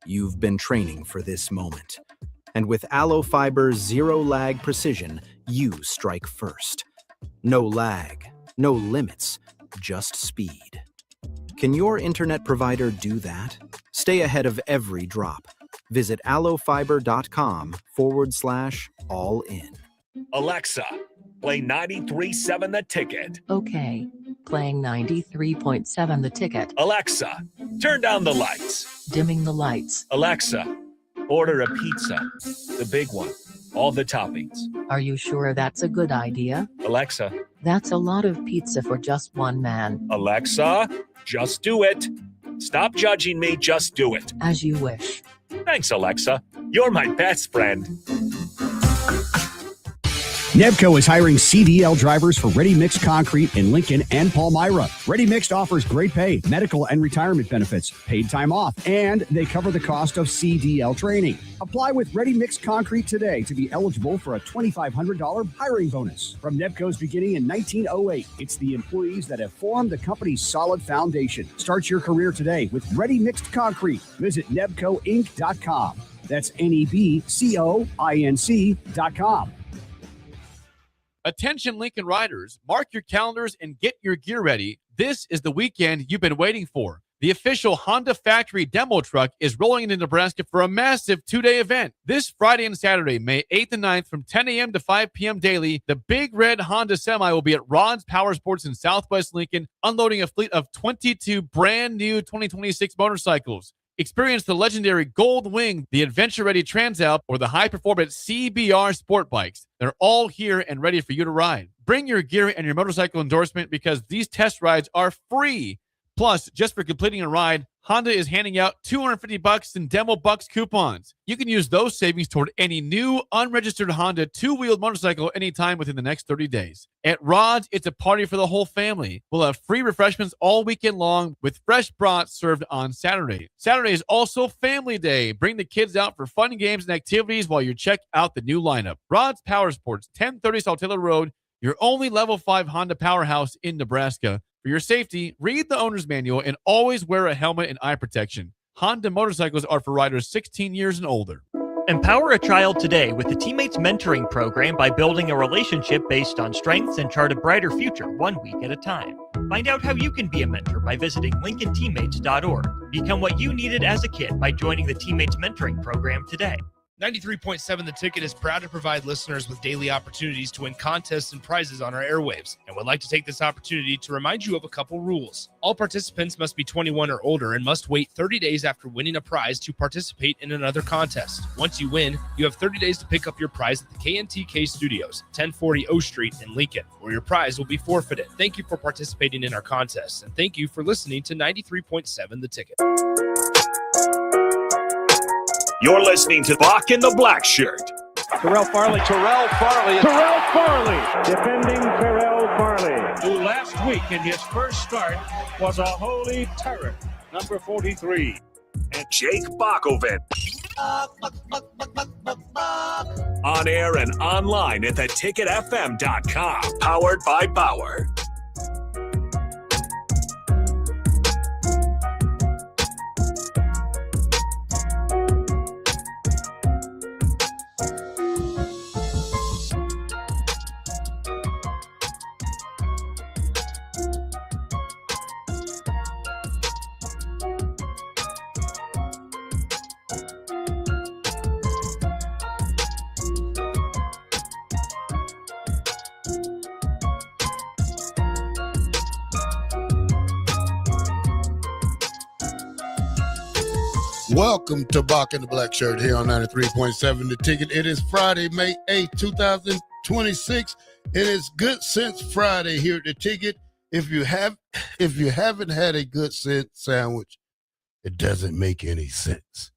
You've been training for this moment. And with Aloe Fiber's zero-lag precision, you strike first. No lag, no limits, just speed. Can your internet provider do that? Stay ahead of every drop. Visit aloefiber.com/all-in. Alexa, play 93.7 The Ticket. Okay, playing 93.7 The Ticket. Alexa, turn down the lights. Dimming the lights. Alexa, order a pizza. The big one. All the toppings. Are you sure that's a good idea? Alexa. That's a lot of pizza for just one man. Alexa, just do it. Stop judging me, just do it. As you wish. Thanks, Alexa. You're my best friend. Nebco is hiring CDL drivers for Ready Mixed Concrete in Lincoln and Palmyra. Ready Mixed offers great pay, medical and retirement benefits, paid time off, and they cover the cost of CDL training. Apply with Ready Mixed Concrete today to be eligible for a $2,500 hiring bonus. From Nebco's beginning in 1908, it's the employees that have formed the company's solid foundation. Start your career today with Ready Mixed Concrete. Visit nebcoinc.com. That's NEBCOINC.com. Attention Lincoln riders, mark your calendars and get your gear ready. This is the weekend you've been waiting for. The official Honda factory demo truck is rolling into Nebraska for a massive two-day event. This Friday and Saturday, May 8th and 9th from 10 a.m. to 5 p.m. daily, the big red Honda Semi will be at Rod's Power Sports in Southwest Lincoln, unloading a fleet of 22 brand new 2026 motorcycles. Experience the legendary Gold Wing, the adventure-ready Transalp, or the high-performance CBR sport bikes. They're all here and ready for you to ride. Bring your gear and your motorcycle endorsement because these test rides are free. Plus, just for completing a ride, Honda is handing out $250 in Demo Bucks coupons. You can use those savings toward any new, unregistered Honda two-wheeled motorcycle anytime within the next 30 days. At Rod's, it's a party for the whole family. We'll have free refreshments all weekend long with fresh brats served on Saturday. Saturday is also Family Day. Bring the kids out for fun games and activities while you check out the new lineup. Rod's Power Sports, 1030 Saltillo Road, your only Level 5 Honda powerhouse in Nebraska. For your safety, read the owner's manual and always wear a helmet and eye protection. Honda motorcycles are for riders 16 years and older. Empower a child today with the Teammates Mentoring Program by building a relationship based on strengths and chart a brighter future 1 week at a time. Find out how you can be a mentor by visiting lincolnteammates.org. Become what you needed as a kid by joining the Teammates Mentoring Program today. 93.7 The Ticket is proud to provide listeners with daily opportunities to win contests and prizes on our airwaves, and would like to take this opportunity to remind you of a couple rules. All participants must be 21 or older and must wait 30 days after winning a prize to participate in another contest. Once you win, you have 30 days to pick up your prize at the KNTK Studios, 1040 O Street in Lincoln, or your prize will be forfeited. Thank you for participating in our contests, and thank you for listening to 93.7 The Ticket. You're listening to Bock the Blackshirt. Terrell Farley. Defending Terrell Farley, who last week in his first start was a holy terror. Number 43. And Jake Bockoven. On air and online at theticketfm.com. Powered by Bauer. Welcome to Bock the Blackshirt here on 93.7 The Ticket. It is Friday, May 8th, 2026. It is Good Sense Friday here at The Ticket. If you haven't had a Good Sense sandwich, it doesn't make any sense.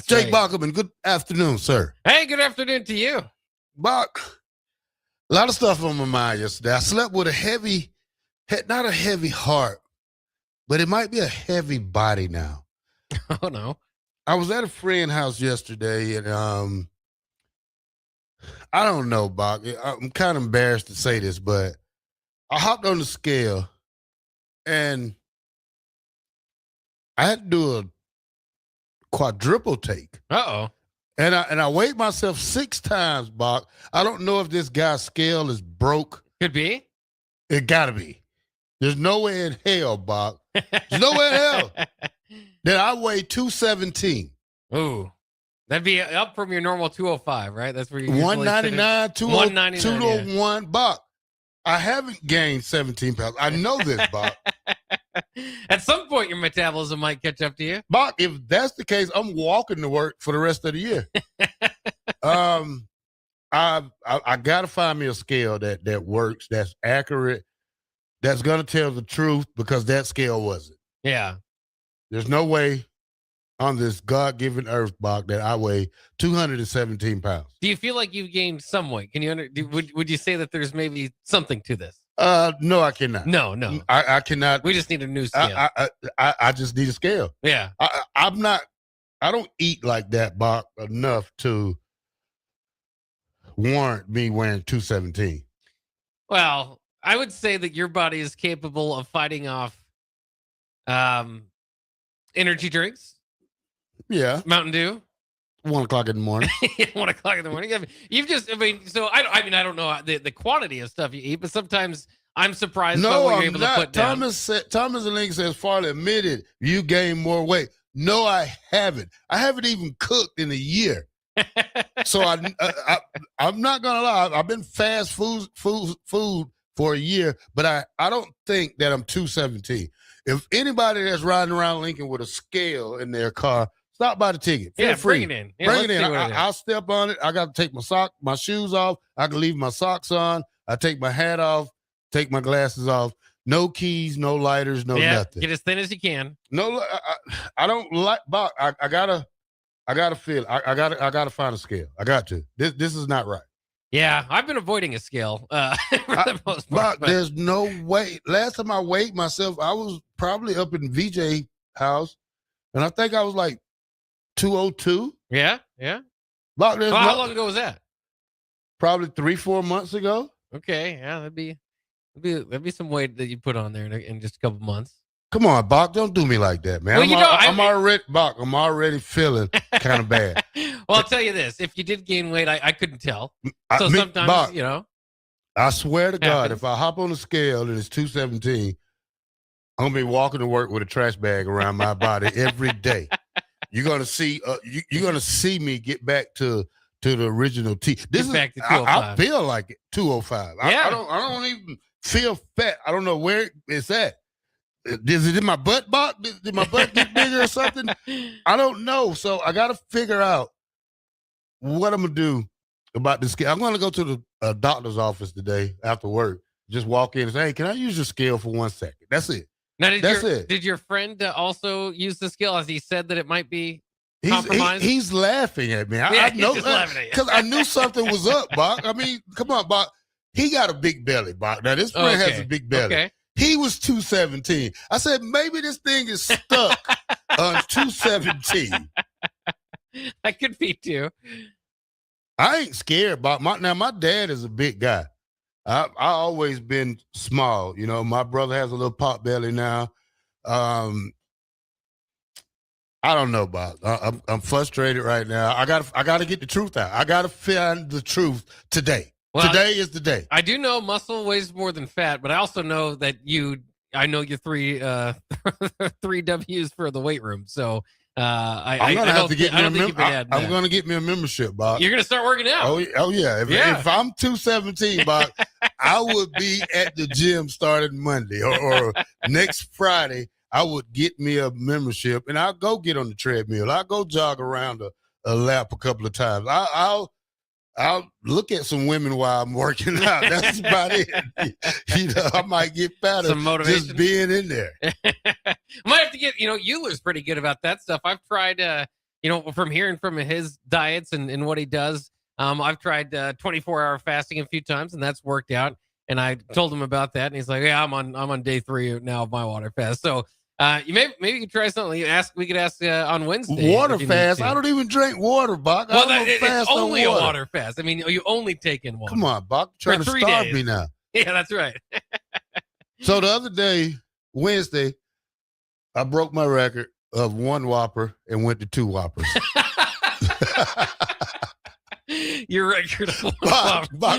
Jake Bockerman, good afternoon, sir. Hey, good afternoon to you. Bock, a lot of stuff on my mind yesterday. I slept with not a heavy heart, but it might be a heavy body now. Oh, no. I was at a friend's house yesterday, and I don't know, Bock. I'm kind of embarrassed to say this, but I hopped on the scale, and I had to do a quadruple take. Uh-oh. And I weighed myself 6 times, Bach. I don't know if this guy's scale is broke. Could be. It gotta be. There's no way in hell, Bach. There's no way in hell that I weigh 217. Ooh. That'd be up from your normal 205, right? That's where you 199, 199, 201, Bach. I haven't gained 17 pounds. I know this, Bach. At some point, your metabolism might catch up to you. Bach, if that's the case, I'm walking to work for the rest of the year. I got to find me a scale that works, that's accurate, that's going to tell the truth, because that scale wasn't. Yeah. There's no way on this God-given earth, Bach, that I weigh 217 pounds. Do you feel like you've gained some weight? Can you would you say that there's maybe something to this? No, I cannot. No. I cannot. We just need a new scale. I just need a scale. Yeah. I don't eat like that, Bach, enough to warrant me wearing 217. Well, I would say that your body is capable of fighting off energy drinks. Yeah. Mountain Dew. 1 o'clock in the morning. 1 o'clock in the morning. You've just, so I don't know the quantity of stuff you eat, but sometimes I'm surprised by what you're able to put down. Thomas and Link says, Farley admitted you gained more weight. No, I haven't. I haven't even cooked in a year. So I'm not gonna lie. I've been fast food for a year, but I don't think that I'm 217. If anybody that's riding around Lincoln with a scale in their car, stop by the ticket. Feel free. Bring it in. Bring it in. I'll step on it. I got to take my shoes off. I can leave my socks on. I take my hat off, take my glasses off. No keys, no lighters, nothing. Get as thin as you can. No, I don't like, Bob. I gotta feel. I gotta find a scale. I got to. This is not right. Yeah, I've been avoiding a scale for the most part. But there's no way. Last time I weighed myself, I was probably up in VJ house, and I think I was like 202. Yeah. But how long ago was that? Probably 3-4 months ago. Okay, yeah, that'd be some weight that you put on there in just a couple months. Come on, Bach, don't do me like that, man. Well, I'm already feeling kind of bad. Well, I'll tell you this: if you did gain weight, I couldn't tell. Sometimes, Bach, I swear to God, happens. if I hop on the scale and it's 217, I'm gonna be walking to work with a trash bag around my body every day. You're gonna see. You're gonna see me get back to the original T. Back to 205. I feel like it. 205. Yeah. I don't even feel fat. I don't know where it's at. Is it in my butt, Bach? Did my butt get bigger or something? I don't know. So I got to figure out what I'm going to do about this scale. I'm going to go to the doctor's office today after work. Just walk in and say, hey, can I use your scale for 1 second? That's it. Now, did your friend also use the scale? As he said that it might be compromised? He's laughing at me. I know because I knew something was up, Bach. I mean, come on, Bach. He got a big belly, Bach. Now, this friend has a big belly. Okay. He was 217. I said, maybe this thing is stuck on 217. That could be too. I ain't scared about my dad is a big guy. I always been small. You know, my brother has a little pot belly now. I don't know about. I'm frustrated right now. I got to get the truth out. I got to find the truth today. Well, today is the day. I do know muscle weighs more than fat, but I also know that I know your three W's for the weight room. So I'm gonna have to get me a membership. I'm gonna get me a membership, Bob. You're gonna start working out. Oh yeah. If I'm 217, Bob, I would be at the gym starting Monday or next Friday. I would get me a membership and I'll go get on the treadmill. I'll go jog around a lap a couple of times. I'll look at some women while I'm working out. That's about it. I might get fatter some motivation. Just being in there. I might have to get, Euler's pretty good about that stuff. I've tried, from hearing from his diets and what he does, I've tried 24-hour fasting a few times, and that's worked out. And I told him about that, and he's like, "Yeah, I'm on day 3 now of my water fast." So maybe you could try something. We could ask on Wednesday. Water fast? I don't even drink water, Bach. Well, it's only a water fast. I mean, you only take in water. Come on, Bach. You're trying to starve me now. Yeah, that's right. So the other day, Wednesday, I broke my record. of one Whopper and went to 2 Whoppers. Your record of one Bock.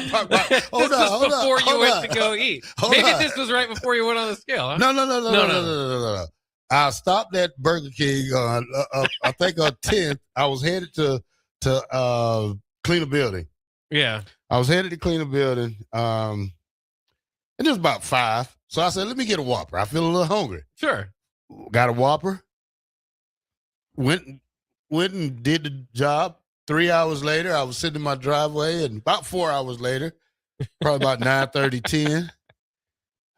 This was before you went to go eat. Maybe this was right before you went on the scale. Huh? No. I stopped at Burger King on, I think on 10th. I was headed to clean a building. Yeah. I was headed to clean a building. And it was about 5. So I said, let me get a Whopper. I feel a little hungry. Sure. Got a Whopper. Went and did the job. 3 hours later, I was sitting in my driveway, and about 4 hours later, probably about 9:30, 10,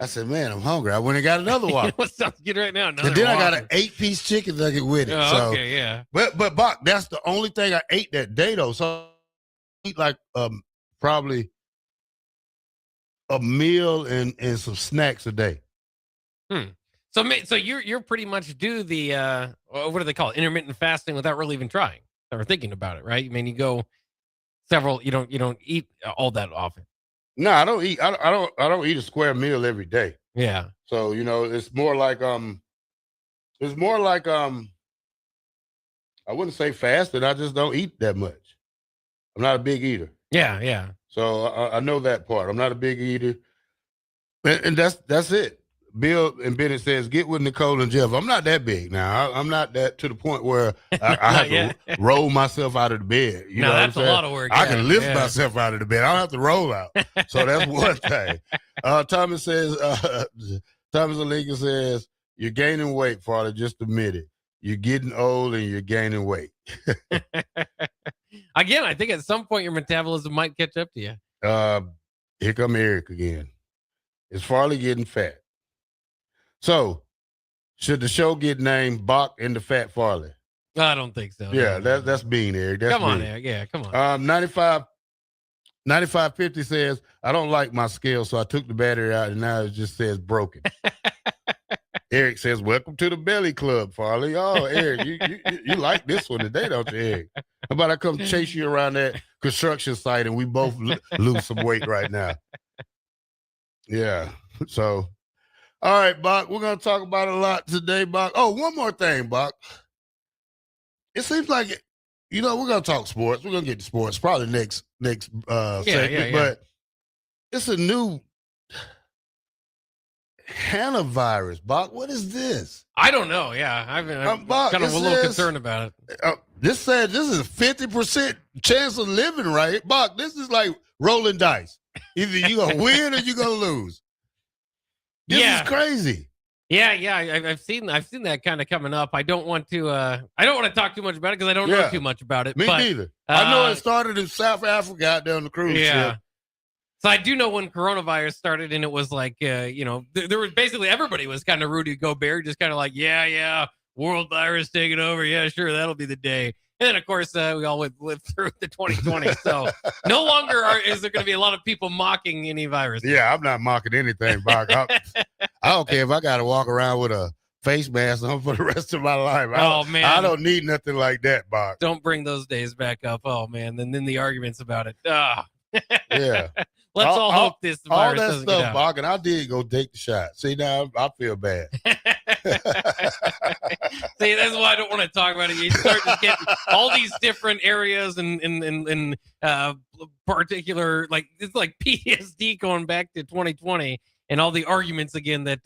I said, man, I'm hungry. I went and got another Whopper. What sounds good right now? And then I got an 8-piece chicken nugget with it. Okay, yeah. But Bock, that's the only thing I ate that day, though. So I eat like probably a meal and some snacks a day. So you're pretty much do the what do they call it? Intermittent fasting without really even trying or thinking about it, right? I mean, you go several. You don't eat all that often. No, I don't eat. I don't eat a square meal every day. Yeah. So it's more like I wouldn't say fasting. I just don't eat that much. I'm not a big eater. Yeah. So I know that part. I'm not a big eater, and that's it. Bill and Bennett says, get with Nicole and Jeff. I'm not that big now. I'm not that to the point where I have to roll myself out of the bed. You know that's what I'm saying? A lot of work. I can lift myself out of the bed. I don't have to roll out. So that's one thing. Thomas says, Thomas Lincoln says, you're gaining weight, Father. Just admit it. You're getting old and you're gaining weight. Again, I think at some point your metabolism might catch up to you. Here come Eric again. Is Farley getting fat? So, should the show get named Bock and the Fat Farley? I don't think so. Yeah, that's being Eric. That's come on, mean. Eric. Yeah, come on. 9550 says, I don't like my scale, so I took the battery out and now it just says broken. Eric says, welcome to the belly club, Farley. Oh, Eric, you like this one today, don't you, Eric? How about I come chase you around that construction site and we both lose some weight right now? Yeah, so... All right, Bock, we're going to talk about a lot today, Bock. Oh, one more thing, Bock. It seems like, we're going to talk sports. We're going to get to sports probably next segment, but it's a new Hannah virus, Bock. What is this? I don't know. Yeah, I'm kind of a little concerned about it. This said this is a 50% chance of living, right? Bock, this is like rolling dice. Either you're going to win or you're going to lose. This is crazy. Yeah. I've seen that kind of coming up. I don't want to talk too much about it because I don't know too much about it. Me neither. I know it started in South Africa out there on the cruise ship. So I do know when coronavirus started, and it was like, there was basically everybody was kind of Rudy Gobert, just kind of like, world virus taking over. Yeah, sure, that'll be the day. And then, of course, we all lived through the 2020. So no longer is there going to be a lot of people mocking any virus. Yeah, I'm not mocking anything, Bock. I don't care if I got to walk around with a face mask on for the rest of my life. Man. I don't need nothing like that, Bock. Don't bring those days back up. Oh, man. And then the arguments about it. Yeah. Let's all hope this virus all that doesn't stuff, get out. Bock, and I did go take the shot. See, now I feel bad. See, that's why I don't want to talk about it. You start to get all these different areas and particular, like it's like PTSD going back to 2020 and all the arguments again that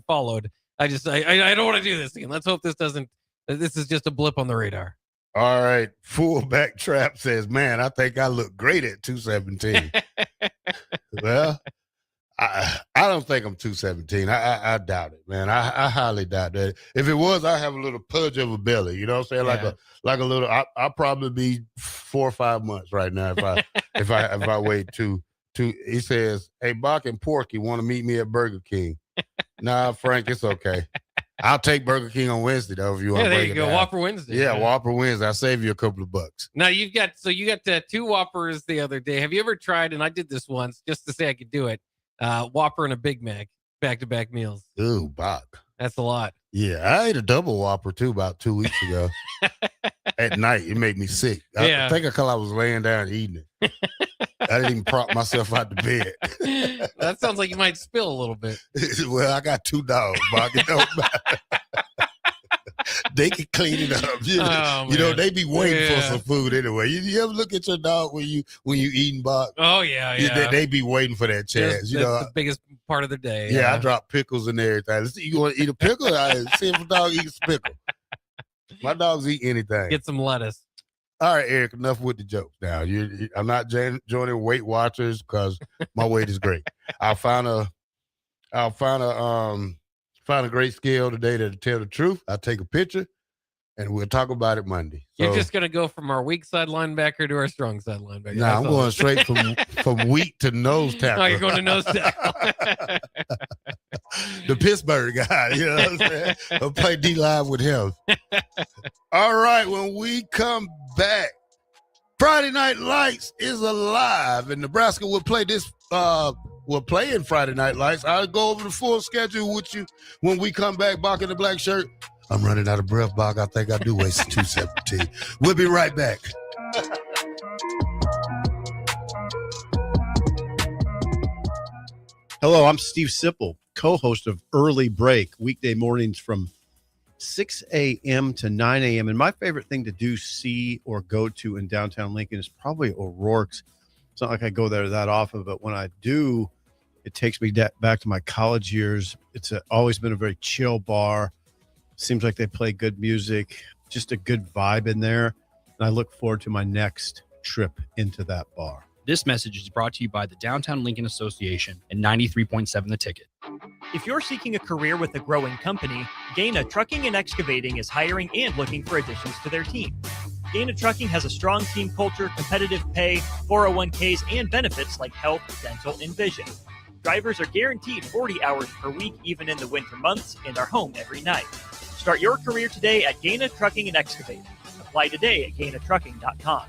followed. I don't want to do this again. Let's hope this is just a blip on the radar. All right. Fullback Trap says, man, I think I look great at 217. Well, I don't think I'm 217. I doubt it, man. I highly doubt that. If it was, I have a little pudge of a belly. You know what I'm saying? Like a little. I'll probably be 4 or 5 months right now if I wait two. He says, hey, Bock and Porky want to meet me at Burger King. Nah, Frank, it's okay. I'll take Burger King on Wednesday though if you want. Yeah, there you go. Whopper Wednesday. Yeah, Whopper Wednesday. I'll save you a couple of bucks. Now you got 2 Whoppers the other day. Have you ever tried? And I did this once just to say I could do it. Whopper and a Big Mac, back-to-back meals. Ooh, Bock. That's a lot. Yeah, I ate a double Whopper too about 2 weeks ago. At night, it made me sick. I think I was laying down eating it. I didn't even prop myself out the bed. That sounds like you might spill a little bit. Well, I got 2 dogs, Bock. It don't matter. They can clean it up. They be waiting for some food anyway. You ever look at your dog when you eating, Bock? Oh yeah. They be waiting for that chance. That's the biggest part of the day. Yeah, I drop pickles and everything. Let's see, you want to eat a pickle? See if a dog eats a pickle. My dogs eat anything. Get some lettuce. All right, Eric, enough with the jokes now. I'm not joining Weight Watchers because my weight is great. I'll find a great scale today to tell the truth. I'll take a picture, and we'll talk about it Monday. So, you're just going to go from our weak side linebacker to our strong side linebacker. No, I'm going straight from weak to nose tackle. Oh, you're going to nose tackle. The Pittsburgh guy, you know what I'm saying? I'll play D-line with him. All right, when we come back, Friday Night Lights is alive, and Nebraska will play this. We're playing Friday Night Lights. I'll go over the full schedule with you when we come back. Bock in the Black Shirt. I'm running out of breath, Bock. I think I do waste 217. We'll be right back. Hello, I'm Steve Sipple, co-host of Early Break, weekday mornings from 6 a.m. to 9 a.m. And my favorite thing to do, see, or go to in downtown Lincoln is probably O'Rourke's. It's not like I go there that often, but when I do, it takes me back to my college years. It's always been a very chill bar. Seems like they play good music, just a good vibe in there. And I look forward to my next trip into that bar. This message is brought to you by the Downtown Lincoln Association and 93.7 The Ticket. If you're seeking a career with a growing company, Gaina Trucking and Excavating is hiring and looking for additions to their team. Gaina Trucking has a strong team culture, competitive pay, 401ks, and benefits like health, dental, and vision. Drivers are guaranteed 40 hours per week, even in the winter months, and are home every night. Start your career today at Gaina Trucking and Excavating. Apply today at GainaTrucking.com.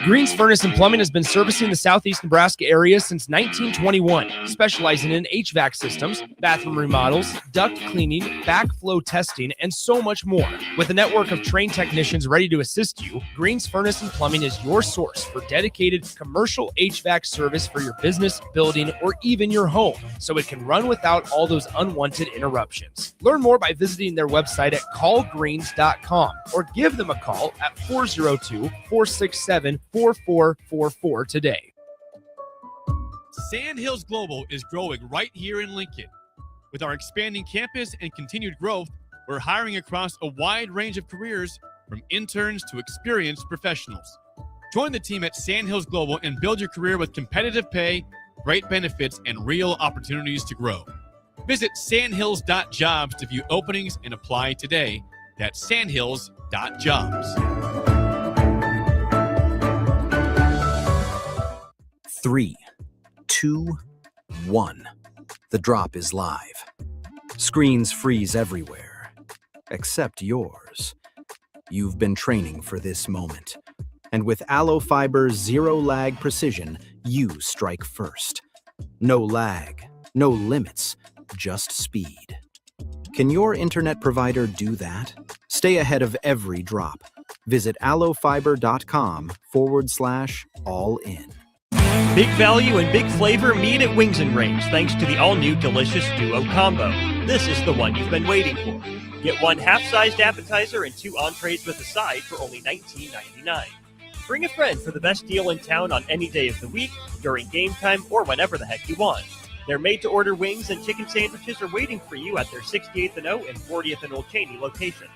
Green's Furnace and Plumbing has been servicing the southeast Nebraska area since 1921, specializing in HVAC systems, bathroom remodels, duct cleaning, backflow testing, and so much more. With a network of trained technicians ready to assist you, Green's Furnace and Plumbing is your source for dedicated commercial HVAC service for your business, building, or even your home, so it can run without all those unwanted interruptions. Learn more by visiting their website at callgreens.com or give them a call at 402-467-4444 today. Sandhills Global is growing right here in Lincoln. With our expanding campus and continued growth, we're hiring across a wide range of careers, from interns to experienced professionals. Join the team at Sandhills Global and build your career with competitive pay, great benefits, and real opportunities to grow. Visit sandhills.jobs to view openings and apply today. That's sandhills.jobs. 3, 2, 1. The drop is live. Screens freeze everywhere, except yours. You've been training for this moment. And with Aloe Fiber's zero-lag precision, you strike first. No lag, no limits, just speed. Can your internet provider do that? Stay ahead of every drop. Visit aloefiber.com/all-in. Big value and big flavor meet at Wings and Rings thanks to the all-new Delicious Duo Combo. This is the one you've been waiting for. Get one half-sized appetizer and 2 entrees with a side for only $19.99. Bring a friend for the best deal in town on any day of the week, during game time, or whenever the heck you want. Their made-to-order wings and chicken sandwiches are waiting for you at their 68th and O and 40th and Old Cheney location.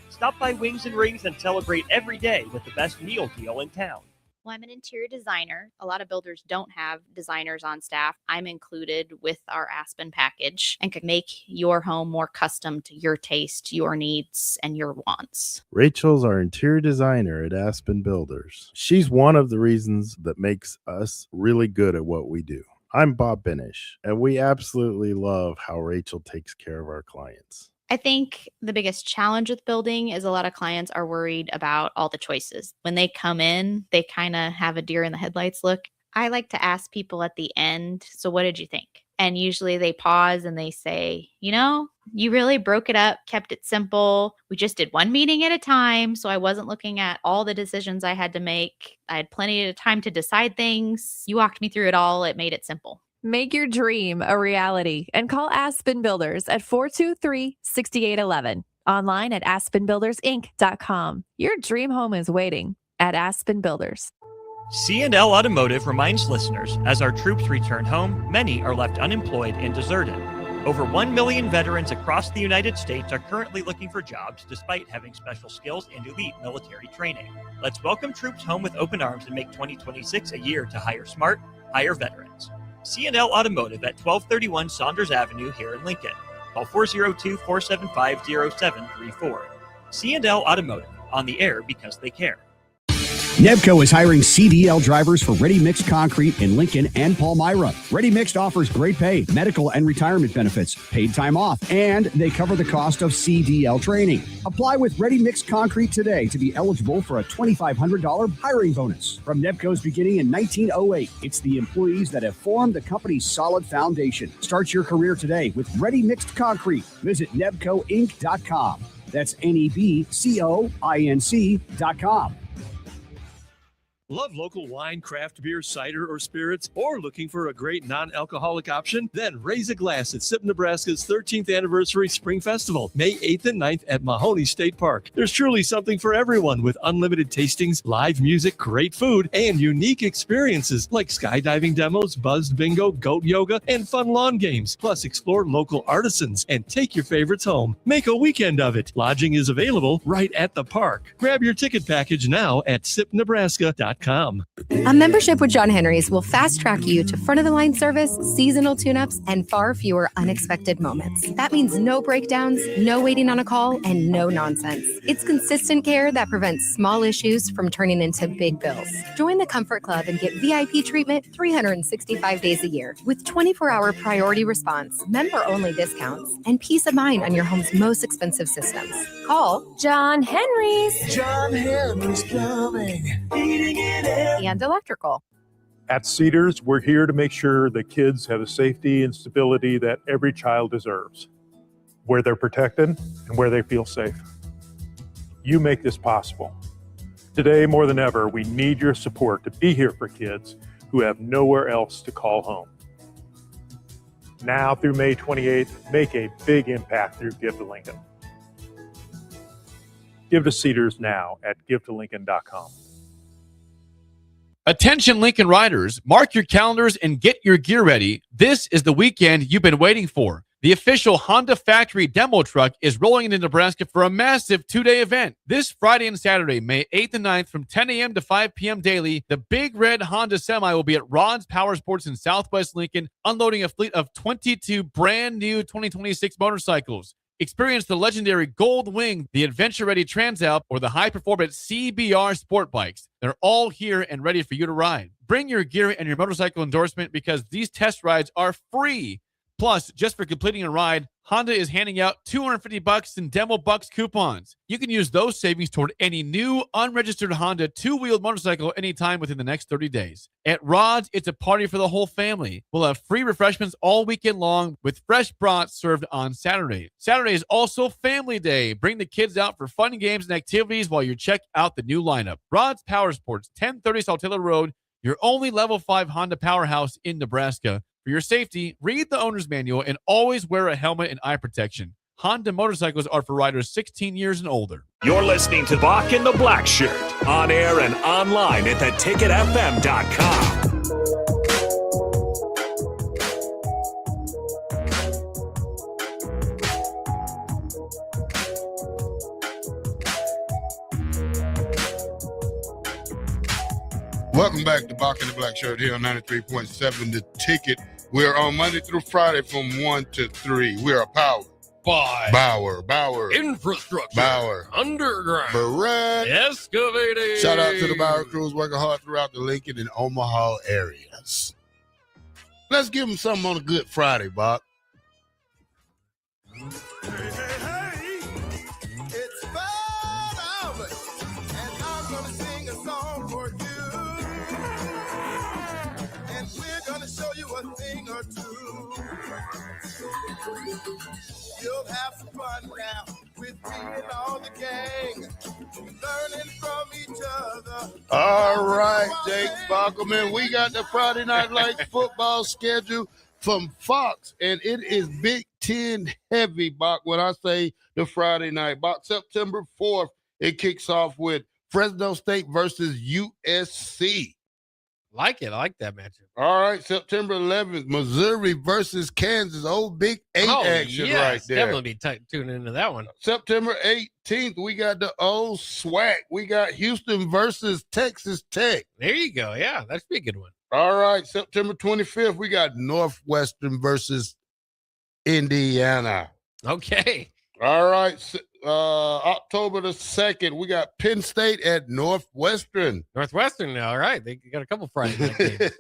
Stop by Wings and Rings and celebrate every day with the best meal deal in town. Well, I'm an interior designer. A lot of builders don't have designers on staff. I'm included with our Aspen package and can make your home more custom to your taste, your needs, and your wants. Rachel's our interior designer at Aspen Builders. She's one of the reasons that makes us really good at what we do. I'm Bob Benish, and we absolutely love how Rachel takes care of our clients. I think the biggest challenge with building is a lot of clients are worried about all the choices. When they come in, they kind of have a deer in the headlights look. I like to ask people at the end, so what did you think? And usually they pause and they say, you really broke it up, kept it simple. We just did one meeting at a time, so I wasn't looking at all the decisions I had to make. I had plenty of time to decide things. You walked me through it all. It made it simple. Make your dream a reality and call Aspen Builders at 423-6811. Online at aspenbuildersinc.com. Your dream home is waiting at Aspen Builders. C&L Automotive reminds listeners, as our troops return home, many are left unemployed and deserted. Over 1 million veterans across the United States are currently looking for jobs despite having special skills and elite military training. Let's welcome troops home with open arms and make 2026 a year to hire smart, hire veterans. C&L Automotive at 1231 Saunders Avenue here in Lincoln. Call 402-475-0734. C&L Automotive, on the air because they care. Nebco is hiring CDL drivers for Ready Mixed Concrete in Lincoln and Palmyra. Ready Mixed offers great pay, medical and retirement benefits, paid time off, and they cover the cost of CDL training. Apply with Ready Mixed Concrete today to be eligible for a $2,500 hiring bonus. From Nebco's beginning in 1908, it's the employees that have formed the company's solid foundation. Start your career today with Ready Mixed Concrete. Visit nebcoinc.com. That's NEBCOINC.com. Love local wine, craft beer, cider, or spirits, or looking for a great non-alcoholic option? Then raise a glass at SIP Nebraska's 13th Anniversary Spring Festival, May 8th and 9th at Mahoney State Park. There's truly something for everyone with unlimited tastings, live music, great food, and unique experiences like skydiving demos, buzzed bingo, goat yoga, and fun lawn games. Plus, explore local artisans and take your favorites home. Make a weekend of it. Lodging is available right at the park. Grab your ticket package now at sipnebraska.com. A membership with John Henry's will fast track you to front of the line service, seasonal tune-ups, and far fewer unexpected moments. That means no breakdowns, no waiting on a call, and no nonsense. It's consistent care that prevents small issues from turning into big bills. Join the Comfort Club and get VIP treatment 365 days a year with 24-hour priority response, member-only discounts, and peace of mind on your home's most expensive systems. Call John Henry's. John Henry's Plumbing. And electrical. At Cedars, we're here to make sure that kids have the safety and stability that every child deserves, where they're protected and where they feel safe. You make this possible. Today, more than ever, we need your support to be here for kids who have nowhere else to call home. Now through May 28th, make a big impact through Give to Lincoln. Give to Cedars now at givetolincoln.com. Attention Lincoln riders, mark your calendars and get your gear ready. This is the weekend you've been waiting for. The official Honda factory demo truck is rolling into Nebraska for a massive two-day event. This Friday and Saturday, May 8th and 9th from 10 a.m. to 5 p.m. daily, the big red Honda Semi will be at Rod's Power Sports in Southwest Lincoln, unloading a fleet of 22 brand new 2026 motorcycles. Experience the legendary Gold Wing, the Adventure Ready Transalp, or the high-performance CBR sport bikes. They're all here and ready for you to ride. Bring your gear and your motorcycle endorsement because these test rides are free. Plus, just for completing a ride, Honda is handing out $250 in Demo Bucks coupons. You can use those savings toward any new unregistered Honda two-wheeled motorcycle anytime within the next 30 days. At Rod's, it's a party for the whole family. We'll have free refreshments all weekend long with fresh brats served on Saturday. Saturday is also Family Day. Bring the kids out for fun games and activities while you check out the new lineup. Rod's Power Sports, 1030 Saltillo Road, your only Level 5 Honda powerhouse in Nebraska. For your safety, read the owner's manual and always wear a helmet and eye protection. Honda motorcycles are for riders 16 years and older. You're listening to Bock the Blackshirt, on air and online at theticketfm.com. Welcome back to Bock the Blackshirt here on 93.7 The Ticket. We're on Monday through Friday from 1 to 3. We are powered by Bauer. Infrastructure. Bauer. Underground. Barrett. Excavating. Shout out to the Bauer crews working hard throughout the Lincoln and Omaha areas. Let's give them something on a Good Friday, Bob. It's 5 hours, and I'm gonna sing a song for you. And we're gonna show you a thing or two. You'll have some fun now with me and all the gang, learning from each other. All right, Jake Bockelman, we got the Friday Night Lights football schedule from Fox, and it is Big 10 heavy, Bach, when I say the Friday night. Bach, September 4th, it kicks off with Fresno State versus USC. I like that matchup. All right, September 11th, Missouri versus Kansas. Old Big 8 action right there. Definitely be tuning into that one. September 18th, we got the old SWAC. We got Houston versus Texas Tech. There you go. Yeah, that should be a good one. All right, September 25th, we got Northwestern versus Indiana. Okay. All right, October the 2nd, we got Penn State at Northwestern. Northwestern, all right. They got a couple Friday night games.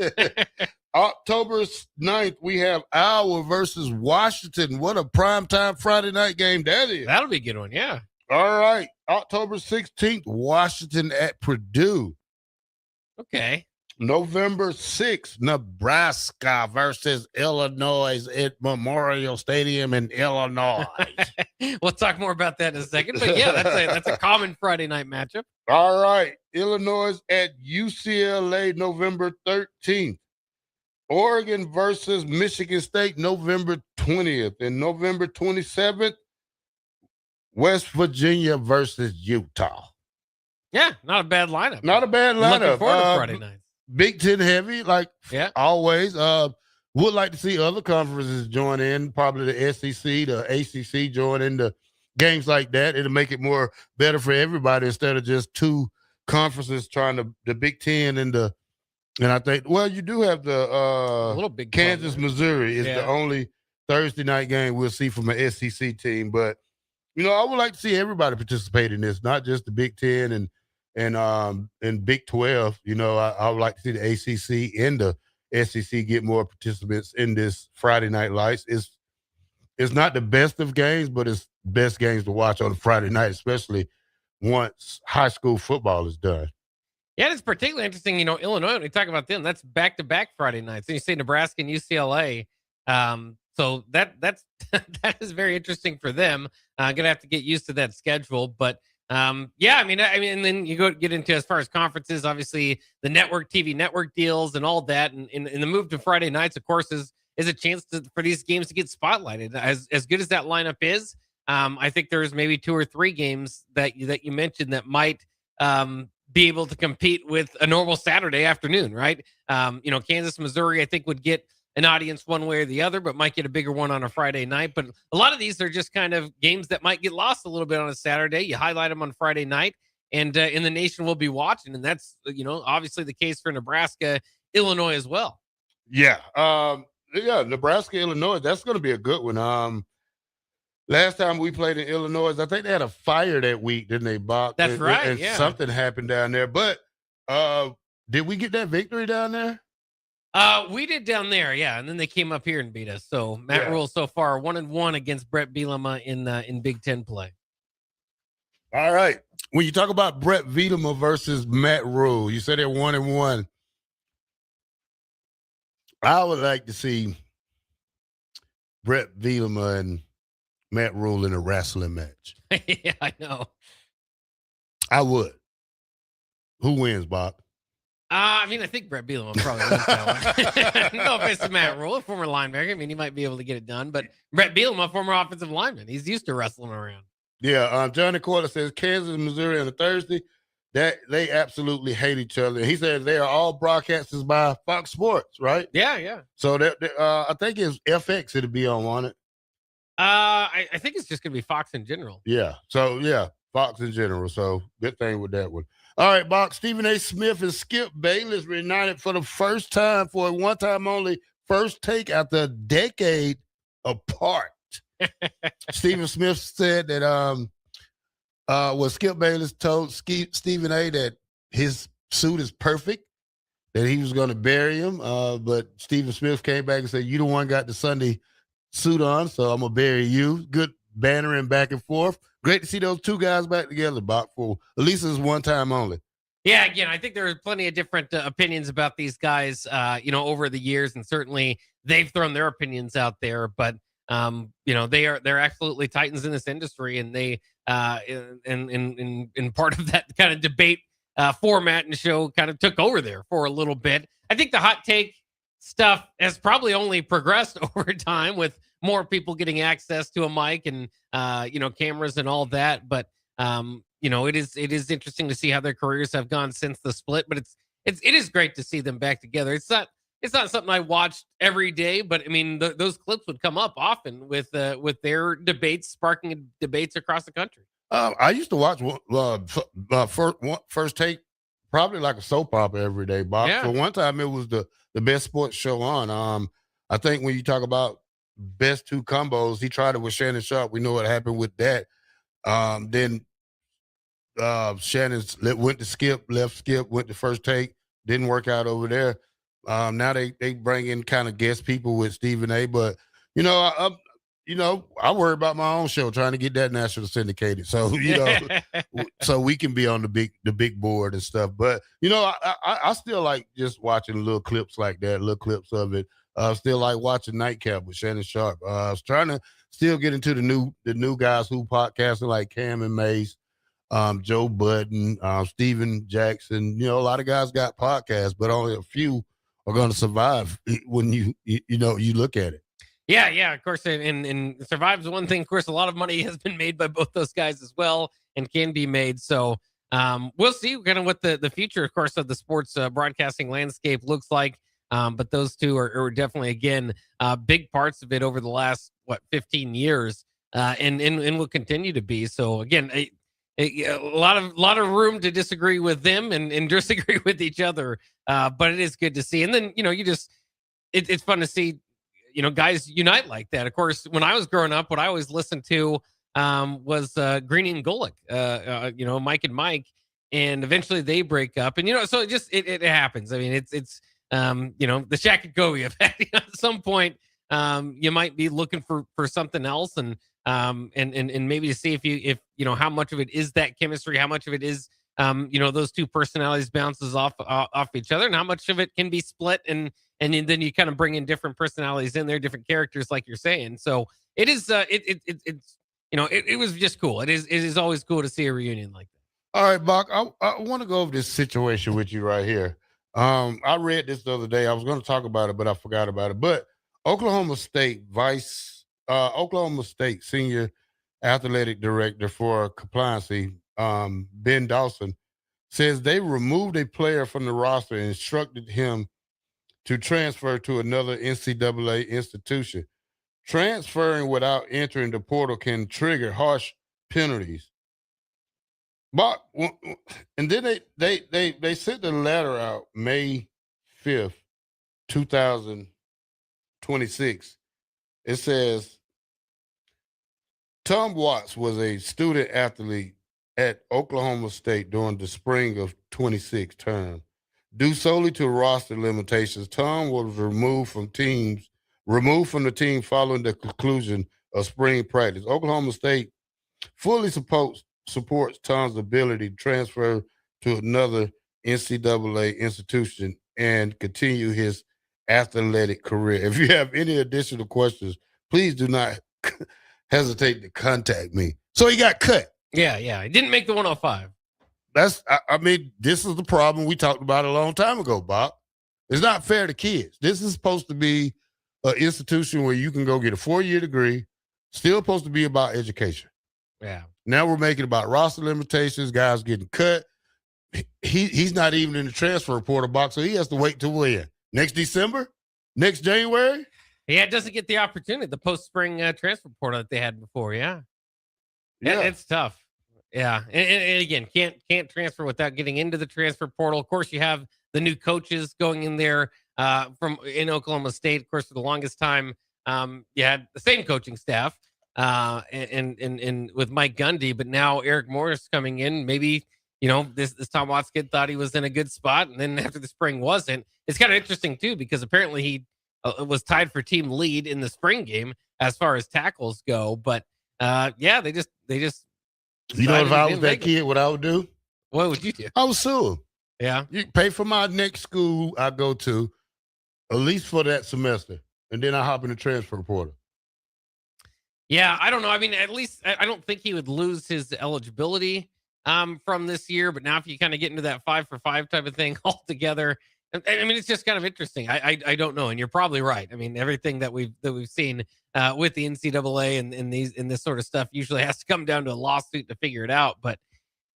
October 9th, we have Iowa versus Washington. What a primetime Friday night game that is. That'll be a good one, yeah. All right, October 16th, Washington at Purdue. Okay. November 6th, Nebraska versus Illinois at Memorial Stadium in Illinois. We'll talk more about that in a second. But yeah, that's a common Friday night matchup. All right. Illinois at UCLA, November 13th. Oregon versus Michigan State, November 20th. And November 27th, West Virginia versus Utah. Yeah, not a bad lineup. Not a bad lineup. Looking forward to Friday night. Big Ten heavy, like always. Would like to see other conferences join in, probably the SEC, the ACC join into games like that. It'll make it more better for everybody instead of just two conferences trying to the Big Ten and I think, well, you do have the little big Kansas, Missouri is the only Thursday night game we'll see from an SEC team. But, I would like to see everybody participate in this, not just the Big Ten and Big 12. I would like to see the ACC and the SEC get more participants in this Friday Night Lights. It's not the best of games, but it's best games to watch on a Friday night, especially once high school football is done. Yeah, it's particularly interesting. Illinois, when we talk about them, that's back-to-back Friday nights. And you say Nebraska and UCLA. So that is very interesting for them. Gonna have to get used to that schedule, but and then you get into as far as conferences, obviously the TV network deals and all that, and the move to Friday nights, of course, is a chance for these games to get spotlighted. As good as that lineup is, I think there's maybe 2 or 3 games that you mentioned that might be able to compete with a normal Saturday afternoon, right? Kansas, Missouri, I think would get an audience one way or the other, but might get a bigger one on a Friday night. But a lot of these are just kind of games that might get lost a little bit on a Saturday. You highlight them on Friday night, and the nation will be watching. And that's, obviously the case for Nebraska, Illinois as well. Yeah. Nebraska, Illinois, that's going to be a good one. Last time we played in Illinois, I think they had a fire that week, didn't they, Bob? That's right, and something happened down there. But did we get that victory down there? We did down there, yeah, and then they came up here and beat us. So Matt Rule so far 1-1 against Brett Bielema in Big Ten play. All right. When you talk about Brett Bielema versus Matt Rule, you said they're 1-1. I would like to see Brett Bielema and Matt Rule in a wrestling match. Yeah, I know. I would. Who wins, Bob? I think Brett Bielema probably wins that one. No offense to Matt Rule, a former linebacker. He might be able to get it done, but Brett Bielema, former offensive lineman, he's used to wrestling around. Yeah, Johnny Corder says Kansas and Missouri on a Thursday. That they absolutely hate each other. He says they are all broadcasters by Fox Sports, right? Yeah. So I think it's FX it'll be on it. I think it's just gonna be Fox in general. Yeah. So Fox in general. So good thing with that one. All right, Box. Stephen A. Smith and Skip Bayless reunited for the first time for a one-time only first take after a decade apart. Stephen Smith said that Skip Bayless told Stephen A. that his suit is perfect, that he was going to bury him, but Stephen Smith came back and said, "You the one got the Sunday suit on, so I'm going to bury you." Good bantering back and forth. Great to see those two guys back together, Bob, for at least this one time only. Yeah, again, I think there are plenty of different opinions about these guys, over the years, and certainly they've thrown their opinions out there. But they're absolutely titans in this industry, and they in part of that kind of debate format and show kind of took over there for a little bit. I think the hot take stuff has probably only progressed over time with more people getting access to a mic and cameras and all that. But it is interesting to see how their careers have gone since the split. But it is great to see them back together. It's not something I watched every day, but I mean those clips would come up often with their debates, sparking debates across the country. I used to watch First Take, probably like a soap opera every day, Bob. Yeah. For one time, it was the best sports show on. I think when you talk about best two combos, he tried it with Shannon Sharp. We know what happened with that. Then Shannon went to Skip, left Skip, went to First Take, didn't work out over there. Now they bring in kind of guest people with Stephen A. But I worry about my own show, trying to get that national syndicated. So so we can be on the big board and stuff. But I still like just watching little clips like that, little clips of it. Still like watching Nightcap with Shannon Sharp. I was trying to still get into the new guys who podcasting, like Cam and Mace, Joe Budden, Steven Jackson. A lot of guys got podcasts, but only a few are going to survive when you look at it. Yeah, of course. And Survive's one thing. Of course, a lot of money has been made by both those guys as well and can be made. So we'll see kind of what the future, of course, of the sports broadcasting landscape looks like. But those two are definitely, again, big parts of it over the last, 15 years and will continue to be. So, again, a lot of room to disagree with them and disagree with each other. But it is good to see. And then, it's fun to see, guys unite like that. Of course, when I was growing up, what I always listened to was Greeny and Golick, Mike and Mike, and eventually they break up. And, so it happens. I mean, it's the Shaq and Kobe effect. At some point, you might be looking for something else and maybe to see if how much of it is that chemistry, how much of it is, those two personalities bounces off each other, and how much of it can be split and then you kind of bring in different personalities in there, different characters, like you're saying. So it is, it was just cool. It is always cool to see a reunion like that. All right, Bach, I want to go over this situation with you right here. I read this the other day. I was going to talk about it, but I forgot about it. But Oklahoma State Senior Athletic Director for Compliancy, Ben Dawson, says they removed a player from the roster and instructed him to transfer to another NCAA institution. Transferring without entering the portal can trigger harsh penalties. But and then they sent the letter out May 5th, 2026. It says Tom Watts was a student athlete at Oklahoma State during the spring of 26 term. Due solely to roster limitations, Tom was removed from the team following the conclusion of spring practice. Oklahoma State fully supports Tom's ability to transfer to another NCAA institution and continue his athletic career. If you have any additional questions, please do not hesitate to contact me. So he got cut. Yeah. He didn't make the 105. This is the problem we talked about a long time ago, Bob. It's not fair to kids. This is supposed to be an institution where you can go get a 4-year degree, still supposed to be about education. Yeah. Now we're making about roster limitations, guys getting cut. He's not even in the transfer portal box, so he has to wait till when? Next December? Next January? Yeah, it doesn't get the opportunity, the post-spring transfer portal that they had before. Yeah. It's tough. Yeah, and again, can't transfer without getting into the transfer portal. Of course, you have the new coaches going in there in Oklahoma State. Of course, for the longest time, you had the same coaching staff and with Mike Gundy, but now Eric Morris coming in. Maybe this Tom Watts kid thought he was in a good spot, and then after the spring wasn't. It's kind of interesting too because apparently he was tied for team lead in the spring game as far as tackles go. But they just. You know, if I was that kid, what I would do? What would you do? I would sue him. Yeah. You pay for my next school I go to, at least for that semester, and then I hop in the transfer portal. Yeah, I don't know. I mean, at least I don't think he would lose his eligibility from this year. But now if you kind of get into that 5-for-5 type of thing altogether, I mean, it's just kind of interesting. I don't know. And you're probably right. I mean, everything that we've seen with the NCAA and this sort of stuff usually has to come down to a lawsuit to figure it out. But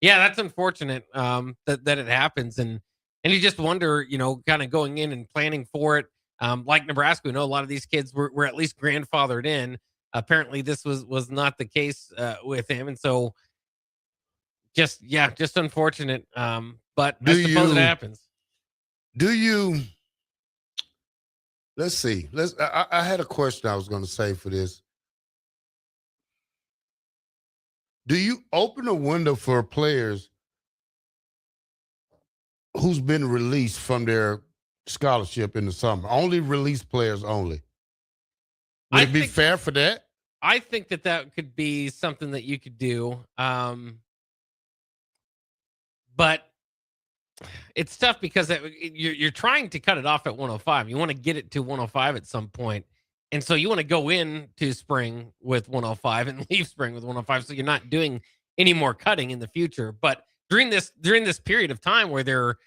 yeah, that's unfortunate that it happens. And you just wonder, kind of going in and planning for it. Like Nebraska, we know a lot of these kids were at least grandfathered in. Apparently this was not the case with him. And so just unfortunate. But I suppose it happens. Let's see. I had a question I was going to say for this. Do you open a window for players who's been released from their scholarship in the summer? Only released players only. Would it be fair for that? I think that could be something that you could do. But it's tough because you're trying to cut it off at 105. You want to get it to 105 at some point. And so you want to go into spring with 105 and leave spring with 105. So you're not doing any more cutting in the future. But during this period of time where they're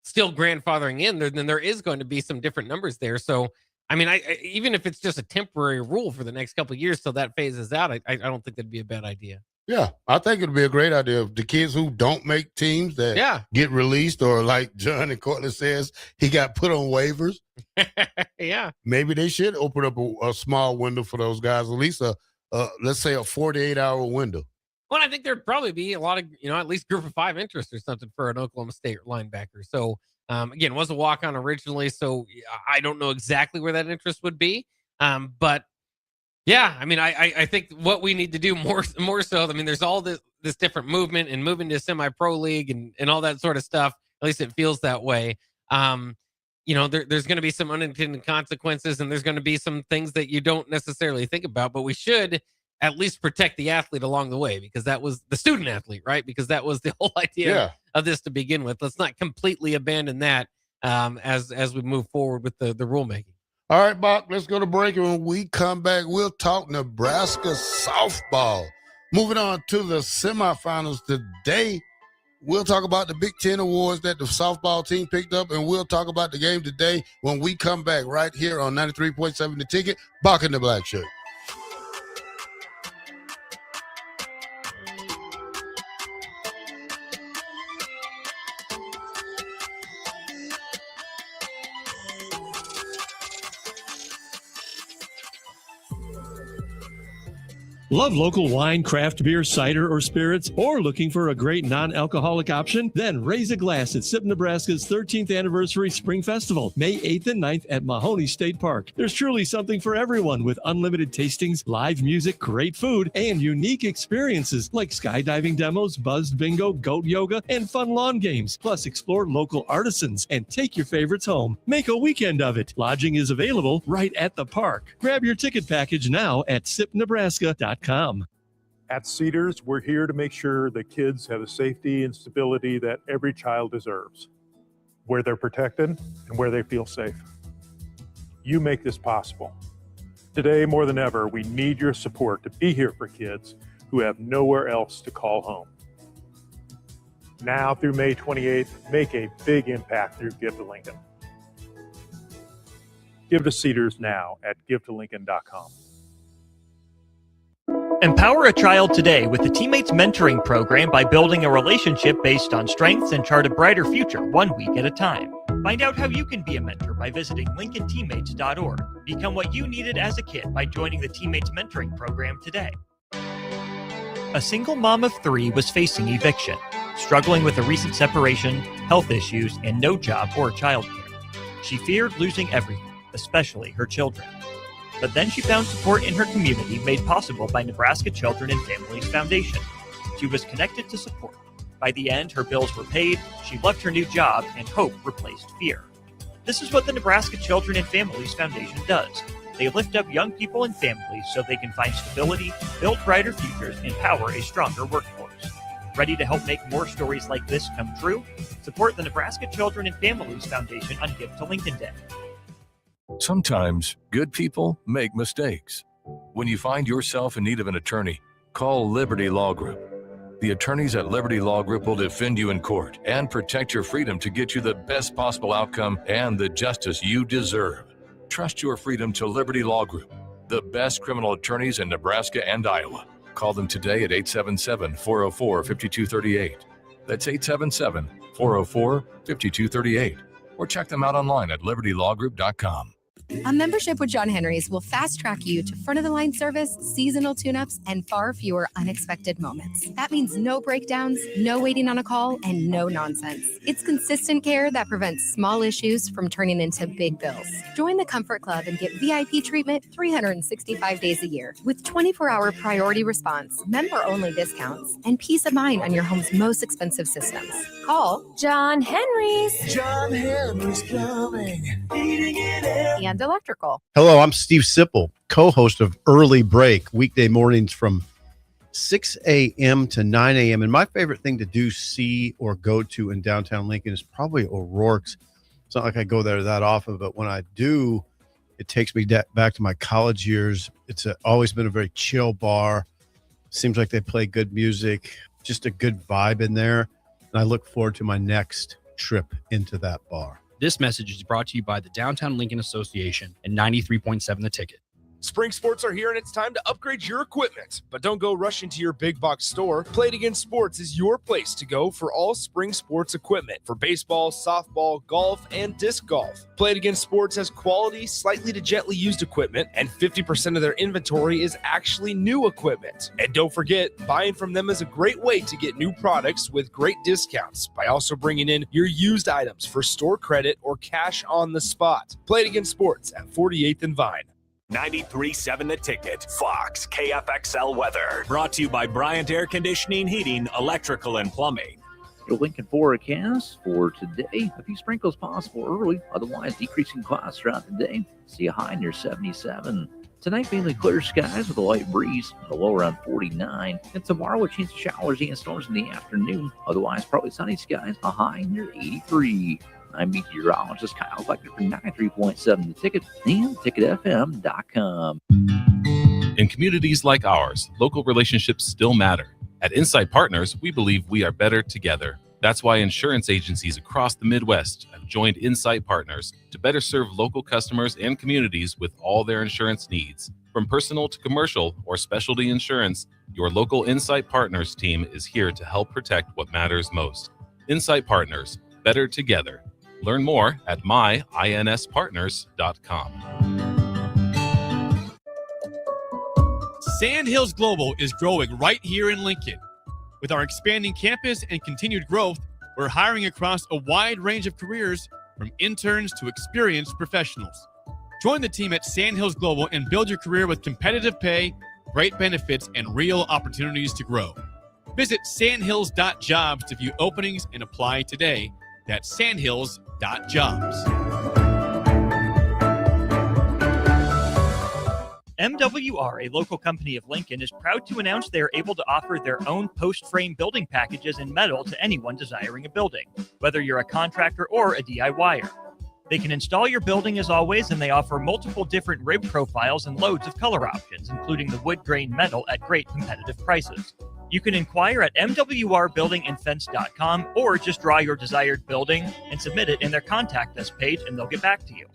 still grandfathering in, then there is going to be some different numbers there. So, I mean, even if it's just a temporary rule for the next couple of years till that phases out, I don't think that'd be a bad idea. Yeah, I think it'd be a great idea. The kids who don't make teams that get released, or like John and Courtland says, he got put on waivers. Yeah. Maybe they should open up a small window for those guys, at least let's say a 48-hour window. Well, I think there'd probably be a lot of, at least group of 5 interest or something for an Oklahoma State linebacker. So, again, was a walk-on originally, so I don't know exactly where that interest would be. But yeah, I mean, I think what we need to do more so, I mean, there's all this different movement and moving to semi-pro league and all that sort of stuff. At least it feels that way. There's going to be some unintended consequences, and there's going to be some things that you don't necessarily think about, but we should at least protect the athlete along the way, because that was the student athlete, right? Because that was the whole idea of this to begin with. Let's not completely abandon that as we move forward with the rulemaking. All right, Bock, let's go to break. And when we come back, we'll talk Nebraska softball. Moving on to the semifinals today, we'll talk about the Big Ten awards that the softball team picked up, and we'll talk about the game today when we come back right here on 93.7 The Ticket, Bock The Blackshirt. Love local wine, craft beer, cider, or spirits, or looking for a great non-alcoholic option? Then raise a glass at SIP Nebraska's 13th Anniversary Spring Festival, May 8th and 9th at Mahoney State Park. There's truly something for everyone with unlimited tastings, live music, great food, and unique experiences like skydiving demos, buzzed bingo, goat yoga, and fun lawn games. Plus, explore local artisans and take your favorites home. Make a weekend of it. Lodging is available right at the park. Grab your ticket package now at sipnebraska.com. At Cedars, we're here to make sure the kids have the safety and stability that every child deserves, where they're protected and where they feel safe. You make this possible. Today, more than ever, we need your support to be here for kids who have nowhere else to call home. Now through May 28th, make a big impact through Give to Lincoln. Give to Cedars now at givetolincoln.com. Empower a child today with the Teammates Mentoring Program by building a relationship based on strengths and chart a brighter future 1 week at a time. Find out how you can be a mentor by visiting LincolnTeammates.org. Become what you needed as a kid by joining the Teammates Mentoring Program today. A single mom of 3 was facing eviction, struggling with a recent separation, health issues, and no job or childcare. She feared losing everything, especially her children. But then she found support in her community made possible by Nebraska Children and Families Foundation. She was connected to support. By the end, her bills were paid, she loved her new job, and hope replaced fear. This is what the Nebraska Children and Families Foundation does. They lift up young people and families so they can find stability, build brighter futures, and power a stronger workforce. Ready to help make more stories like this come true? Support the Nebraska Children and Families Foundation on Give to Lincoln Day. Sometimes good people make mistakes. When you find yourself in need of an attorney, call Liberty Law Group. The attorneys at Liberty Law Group will defend you in court and protect your freedom to get you the best possible outcome and the justice you deserve. Trust your freedom to Liberty Law Group. The best criminal attorneys in Nebraska and Iowa. Call them today at 877-404-5238. That's 877-404-5238. Or check them out online at libertylawgroup.com. A membership with John Henry's will fast track you to front of the line service, seasonal tune-ups, and far fewer unexpected moments. That means no breakdowns, no waiting on a call, and no nonsense. It's consistent care that prevents small issues from turning into big bills. Join the Comfort Club and get VIP treatment 365 days a year with 24-hour priority response, member-only discounts, and peace of mind on your home's most expensive systems. Call John Henry's. John Henry's Plumbing. Heating and air. And electrical. Hello, I'm Steve Sipple, co-host of Early Break, weekday mornings from 6 a.m. to 9 a.m. And my favorite thing to do, see, or go to in downtown Lincoln is probably O'Rourke's. It's not like I go there that often, but when I do, it takes me back to my college years. It's always been a very chill bar. Seems like they play good music, just a good vibe in there. And I look forward to my next trip into that bar. This message is brought to you by the Downtown Lincoln Association and 93.7 The Ticket. Spring sports are here and it's time to upgrade your equipment. But don't go rushing to your big box store. Play It Again Sports is your place to go for all spring sports equipment for baseball, softball, golf, and disc golf. Play It Again Sports has quality, slightly to gently used equipment, and 50% of their inventory is actually new equipment. And don't forget, buying from them is a great way to get new products with great discounts by also bringing in your used items for store credit or cash on the spot. Play It Again Sports at 48th and Vine. 93.7 The Ticket, Fox, KFXL weather. Brought to you by Bryant Air Conditioning, Heating, Electrical, and Plumbing. Your Lincoln forecast for today. A few sprinkles possible early, otherwise decreasing clouds throughout the day. See a high near 77. Tonight, mainly clear skies with a light breeze, the low around 49. And tomorrow, a chance of showers and storms in the afternoon. Otherwise, partly sunny skies, a high near 83. I'm meteorologist Kyle Flecker for 93.7 The Ticket and ticketfm.com. In communities like ours, local relationships still matter. At Insight Partners, we believe we are better together. That's why insurance agencies across the Midwest have joined Insight Partners to better serve local customers and communities with all their insurance needs. From personal to commercial or specialty insurance, your local Insight Partners team is here to help protect what matters most. Insight Partners, better together. Learn more at myinspartners.com. Sandhills Global is growing right here in Lincoln. With our expanding campus and continued growth, we're hiring across a wide range of careers, from interns to experienced professionals. Join the team at Sandhills Global and build your career with competitive pay, great benefits, and real opportunities to grow. Visit sandhills.jobs to view openings and apply today. That's sandhills.jobs. MWR, a local company of Lincoln, is proud to announce they are able to offer their own post-frame building packages in metal to anyone desiring a building, whether you're a contractor or a DIYer. They can install your building as always, and they offer multiple different rib profiles and loads of color options, including the wood grain metal at great competitive prices. You can inquire at mwrbuildingandfence.com or just draw your desired building and submit it in their contact us page, and they'll get back to you.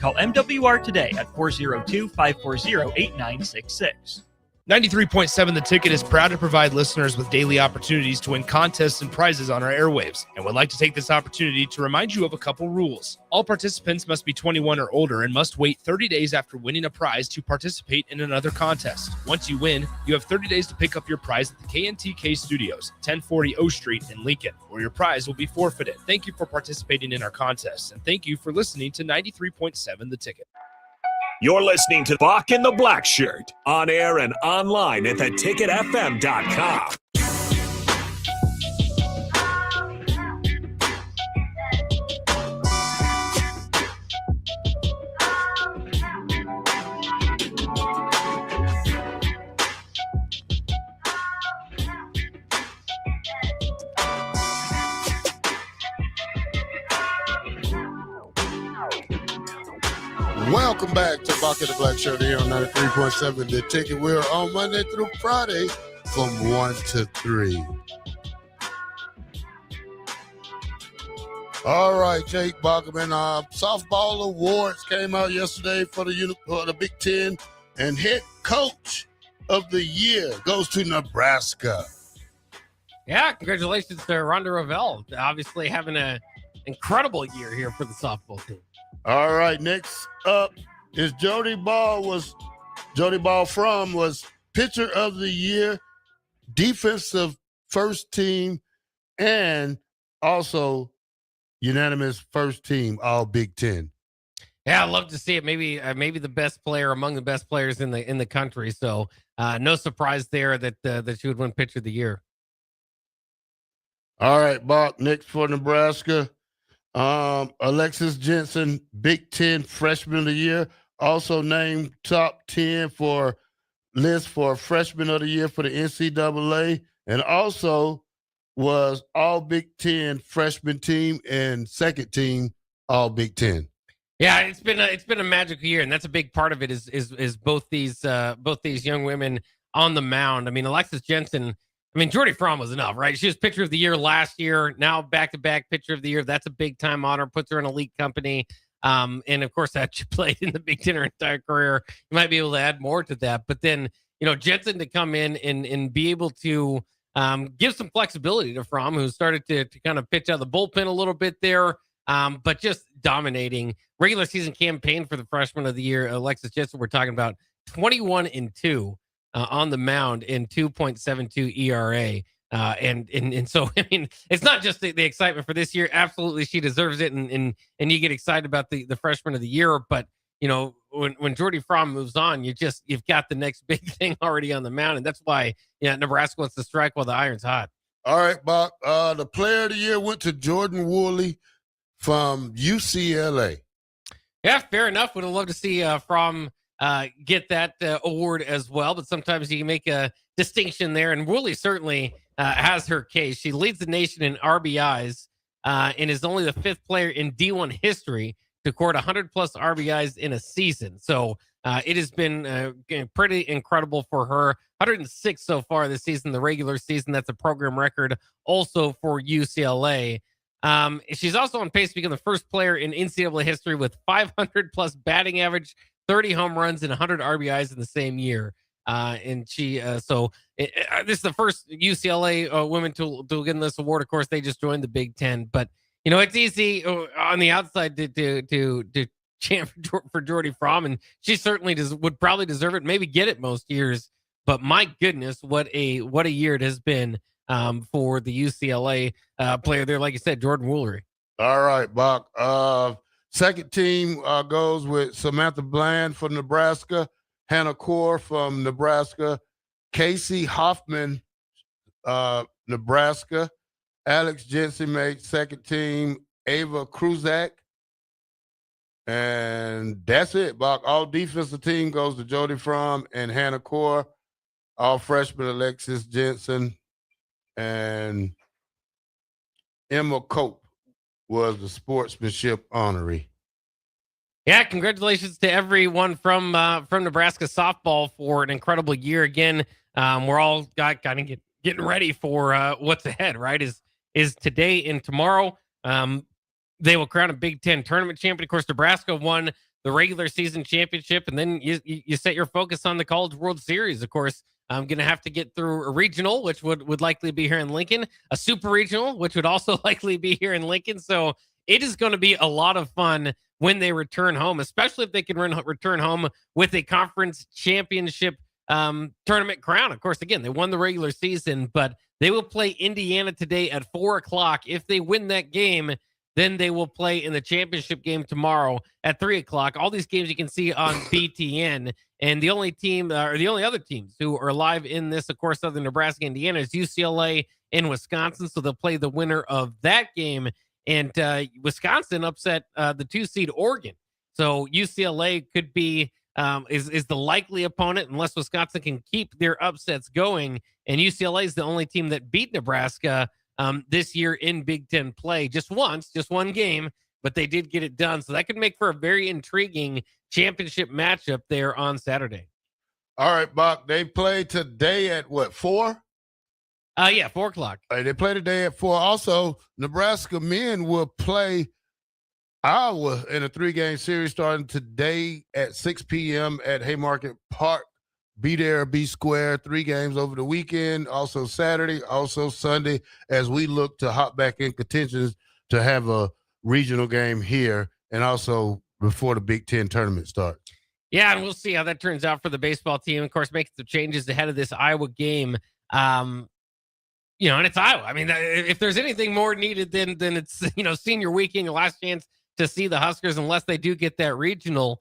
Call MWR today at 402-540-8966. 93.7 The Ticket is proud to provide listeners with daily opportunities to win contests and prizes on our airwaves, and would like to take this opportunity to remind you of a couple rules. All participants must be 21 or older and must wait 30 days after winning a prize to participate in another contest. Once you win, you have 30 days to pick up your prize at the KNTK Studios, 1040 O Street in Lincoln, where your prize will be forfeited. Thank you for participating in our contests, and thank you for listening to 93.7 The Ticket. You're listening to Bock the Blackshirt, on air and online at theticketfm.com. Welcome back to Bock The Blackshirt here on 93.7 The Ticket. We're on Monday through Friday from 1 to 3. All right, Jake Bachman. Softball awards came out yesterday for the Big Ten. And head coach of the year goes to Nebraska. Yeah, congratulations to Rhonda Ravel. Obviously having an incredible year here for the softball team. All right, next up is Jody Ball Fromm was pitcher of the year, defensive first team, and also unanimous first team all Big Ten. Yeah, I'd love to see it. Maybe the best player among the best players in the country. So no surprise there that she would win pitcher of the year. All right, Bock, next for Nebraska. Alexis Jensen, Big Ten Freshman of the Year, also named top 10 for list for Freshman of the Year for the NCAA, and also was all Big Ten freshman team and second team all Big Ten. Yeah, it's been a magical year, and that's a big part of it. Is both these young women on the mound. I mean, Alexis Jensen. I mean, Jordy Fromm was enough, right? She was pitcher of the year last year. Now back-to-back pitcher of the year. That's a big-time honor. Puts her in elite company. And, of course, that she played in the Big Ten her entire career. You might be able to add more to that. But then, Jensen to come in and be able to give some flexibility to Fromm, who started to kind of pitch out of the bullpen a little bit there, but just dominating. Regular season campaign for the freshman of the year, Alexis Jensen, we're talking about 21-2. On the mound in 2.72 ERA. And so, I mean, it's not just the excitement for this year. Absolutely, she deserves it. And you get excited about the freshman of the year. But, when Jordy Fromm moves on, you've got the next big thing already on the mound. And that's why, Nebraska wants to strike while the iron's hot. All right, Bock. The player of the year went to Jordan Woolley from UCLA. Yeah, fair enough. Would have loved to see Fromm get that award as well, but sometimes you can make a distinction there, and Woolley certainly has her case. She leads the nation in RBIs and is only the fifth player in D1 history to record 100-plus RBIs in a season. So it has been pretty incredible for her. 106 so far this season, the regular season. That's a program record also for UCLA. She's also on pace to become the first player in NCAA history with 500-plus batting average, 30 home runs, and 100 RBIs in the same year. And she, this is the first UCLA women to get this award. Of course, they just joined the Big Ten, but it's easy on the outside to chant for Jordy Fromm, and she certainly would probably deserve it, maybe get it most years. But my goodness, what a year it has been for the UCLA player there, like you said, Jordan Woolery. All right, Bock. Second team goes with Samantha Bland from Nebraska, Hannah Core from Nebraska, Casey Hoffman, Nebraska, Alex Jensen made second team, Ava Kruzak, and that's it, Bock. All defensive team goes to Jody Fromm and Hannah Core, all freshman Alexis Jensen, and Emma Cope was the sportsmanship honoree. Yeah, congratulations to everyone from Nebraska softball for an incredible year. Again, we're all kind of getting ready for what's ahead, right? Is today and tomorrow. They will crown a Big Ten tournament champion. Of course, Nebraska won the regular season championship, and then you set your focus on the College World Series. Of course, I'm going to have to get through a regional, which would likely be here in Lincoln, a super regional, which would also likely be here in Lincoln. So it is going to be a lot of fun when they return home, especially if they can return home with a conference championship tournament crown. Of course, again, they won the regular season, but they will play Indiana today at 4:00. If they win that game, then they will play in the championship game tomorrow at 3:00. All these games you can see on BTN. And the only team, or the only other teams who are live in this, of course, other than Nebraska, Indiana, is UCLA and Wisconsin. So they'll play the winner of that game. And Wisconsin upset the 2-seed Oregon. So UCLA could be is the likely opponent unless Wisconsin can keep their upsets going. And UCLA is the only team that beat Nebraska this year in Big Ten play just once, just one game, but they did get it done. So that could make for a very intriguing championship matchup there on Saturday. All right, Bock. They play today at what, 4? Yeah, 4:00. They play today at 4. Also, Nebraska men will play Iowa in a 3-game series starting today at 6 p.m. at Haymarket Park. Be there, be square. 3 games over the weekend, also Saturday, also Sunday, as we look to hop back in contentions to have a regional game here and also before the Big Ten tournament starts. Yeah, and we'll see how that turns out for the baseball team. Of course, making some changes ahead of this Iowa game. And it's Iowa. I mean, if there's anything more needed than it's, senior weekend, your last chance to see the Huskers, unless they do get that regional,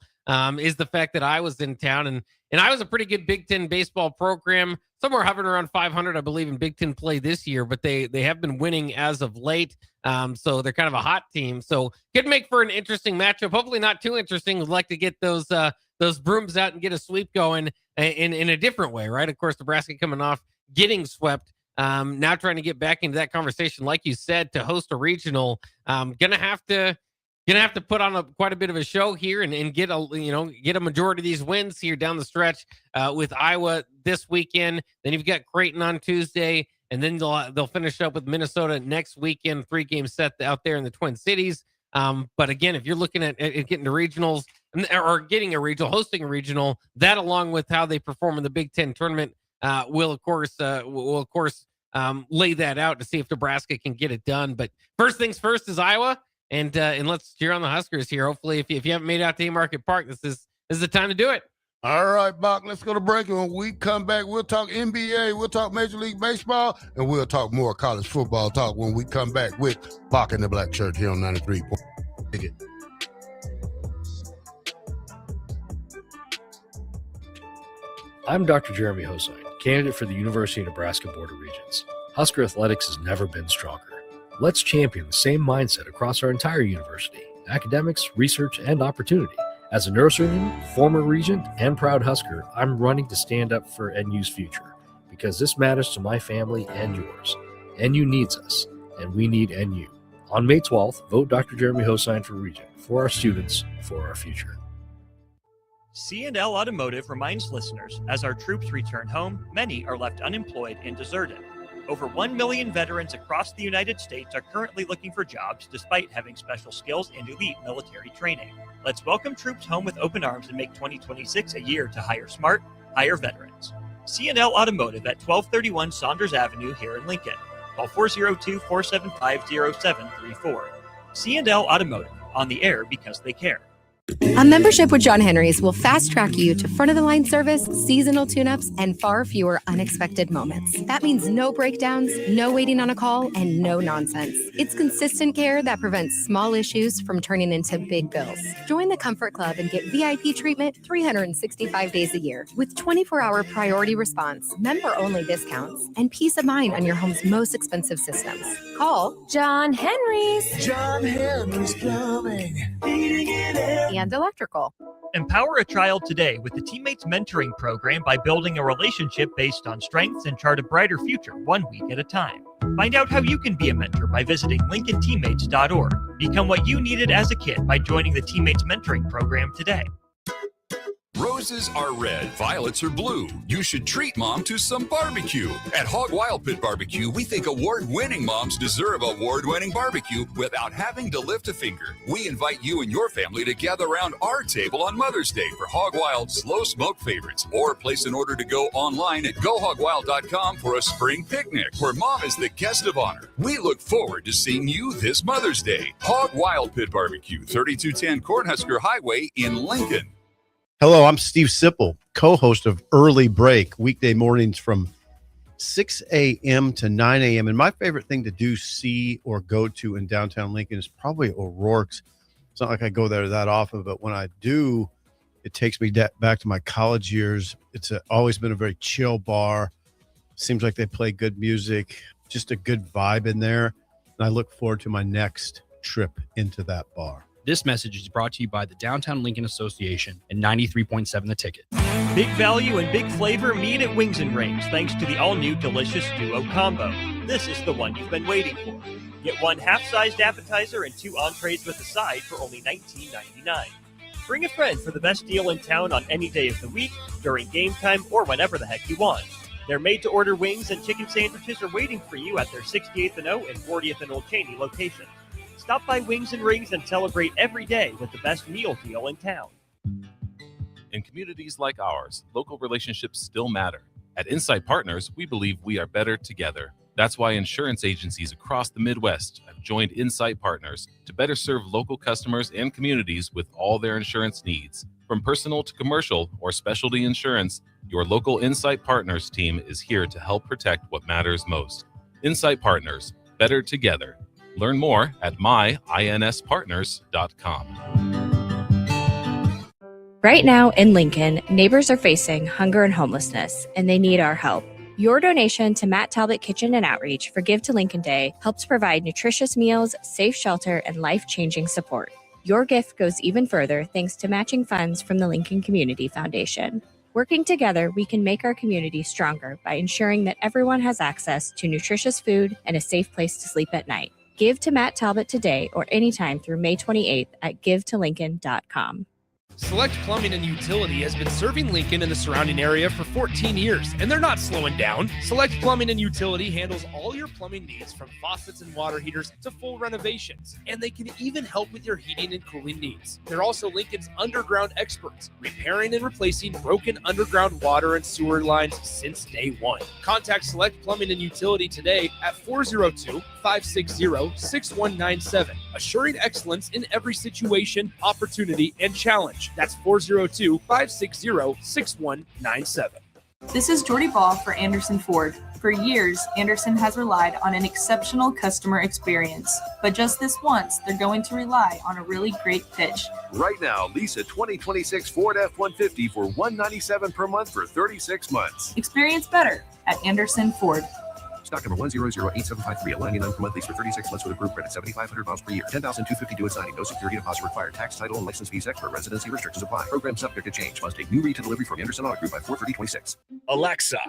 is the fact that Iowa's in town. And Iowa's a pretty good Big Ten baseball program, somewhere hovering around 500, I believe, in Big Ten play this year, but they have been winning as of late. So they're kind of a hot team. So could make for an interesting matchup. Hopefully not too interesting. Would like to get those brooms out and get a sweep going in a different way, right? Of course, Nebraska coming off getting swept. Now trying to get back into that conversation, like you said, to host a regional. Gonna have to put on quite a bit of a show here and get a majority of these wins here down the stretch with Iowa this weekend. Then you've got Creighton on Tuesday, and then they'll finish up with Minnesota next weekend. 3-game set out there in the Twin Cities. But again, if you're looking at getting to regionals or getting a regional, hosting a regional, that along with how they perform in the Big Ten tournament will of course lay that out to see if Nebraska can get it done. But first things first is Iowa. And let's cheer on the Huskers here. Hopefully, if you haven't made it out to Haymarket Park, this is the time to do it. All right, Bock, let's go to break. And when we come back, we'll talk NBA, we'll talk Major League Baseball, and we'll talk more college football talk when we come back with Bock and the Black Shirt here on 93. I'm Dr. Jeremy Hosine, candidate for the University of Nebraska Board of Regents. Husker athletics has never been stronger. Let's champion the same mindset across our entire university, academics, research, and opportunity. As a neurosurgeon, former regent, and proud Husker, I'm running to stand up for NU's future because this matters to my family and yours. NU needs us, and we need NU. On May 12th, vote Dr. Jeremy Hosine for regent, for our students, for our future. C&L Automotive reminds listeners, as our troops return home, many are left unemployed and deserted. Over 1 million veterans across the United States are currently looking for jobs despite having special skills and elite military training. Let's welcome troops home with open arms and make 2026 a year to hire smart, hire veterans. C&L Automotive at 1231 Saunders Avenue here in Lincoln. Call 402-475-0734. C&L Automotive, on the air because they care. A membership with John Henry's will fast track you to front of the line service, seasonal tune-ups, and far fewer unexpected moments. That means no breakdowns, no waiting on a call, and no nonsense. It's consistent care that prevents small issues from turning into big bills. Join the Comfort Club and get VIP treatment 365 days a year with 24-hour priority response, member-only discounts, and peace of mind on your home's most expensive systems. Call John Henry's. John Henry's Plumbing, heating and air. And electrical. Empower a child today with the Teammates Mentoring Program by building a relationship based on strengths and chart a brighter future 1 week at a time. Find out how you can be a mentor by visiting LincolnTeammates.org. Become what you needed as a kid by joining the Teammates Mentoring Program today. Roses are red, violets are blue. You should treat mom to some barbecue. At Hog Wild Pit Barbecue, we think award-winning moms deserve award-winning barbecue without having to lift a finger. We invite you and your family to gather around our table on Mother's Day for Hog Wild slow smoke favorites, or place an order to go online at gohogwild.com for a spring picnic where mom is the guest of honor. We look forward to seeing you this Mother's Day. Hog Wild Pit Barbecue, 3210 Cornhusker Highway in Lincoln. Hello, I'm Steve Sipple, co-host of Early Break, weekday mornings from 6 a.m. to 9 a.m. And my favorite thing to do, see, or go to in downtown Lincoln is probably O'Rourke's. It's not like I go there that often, but when I do, it takes me back to my college years. It's always been a very chill bar. Seems like they play good music, just a good vibe in there. And I look forward to my next trip into that bar. This message is brought to you by the Downtown Lincoln Association and 93.7 The Ticket. Big value and big flavor meet at Wings and Rings thanks to the all-new delicious Duo Combo. This is the one you've been waiting for. Get one half-sized appetizer and 2 entrees with a side for only $19.99. Bring a friend for the best deal in town on any day of the week, during game time, or whenever the heck you want. Their made-to-order wings and chicken sandwiches are waiting for you at their 68th and O and 40th and Old Cheney locations. Stop by Wings and Rings and celebrate every day with the best meal deal in town. In communities like ours, local relationships still matter. At Insight Partners, we believe we are better together. That's why insurance agencies across the Midwest have joined Insight Partners to better serve local customers and communities with all their insurance needs. From personal to commercial or specialty insurance, your local Insight Partners team is here to help protect what matters most. Insight Partners, better together. Learn more at myinspartners.com. Right now in Lincoln, neighbors are facing hunger and homelessness, and they need our help. Your donation to Matt Talbot Kitchen and Outreach for Give to Lincoln Day helps provide nutritious meals, safe shelter, and life-changing support. Your gift goes even further thanks to matching funds from the Lincoln Community Foundation. Working together, we can make our community stronger by ensuring that everyone has access to nutritious food and a safe place to sleep at night. Give to Matt Talbot today or anytime through May 28th at givetolincoln.com. Select Plumbing and Utility has been serving Lincoln and the surrounding area for 14 years, and they're not slowing down. Select Plumbing and Utility handles all your plumbing needs from faucets and water heaters to full renovations, and they can even help with your heating and cooling needs. They're also Lincoln's underground experts, repairing and replacing broken underground water and sewer lines since day one. Contact Select Plumbing and Utility today at 402-560-6197, assuring excellence in every situation, opportunity, and challenge. That's 402-560-6197. This is Jordy Ball for Anderson Ford. For years, Anderson has relied on an exceptional customer experience. But just this once, they're going to rely on a really great pitch. Right now, lease a 2026 Ford F-150 for $197 per month for 36 months. Experience better at Anderson Ford. Stock number 1008753, $199 per month, lease for 36 months with approved credit, 7,500 miles per year, $10,252 at signing, no security deposit required, tax, title, and license fees extra, residency restrictions apply. Program subject to change. Must take new retail delivery from Anderson Auto Group by 4/30/26. Alexa,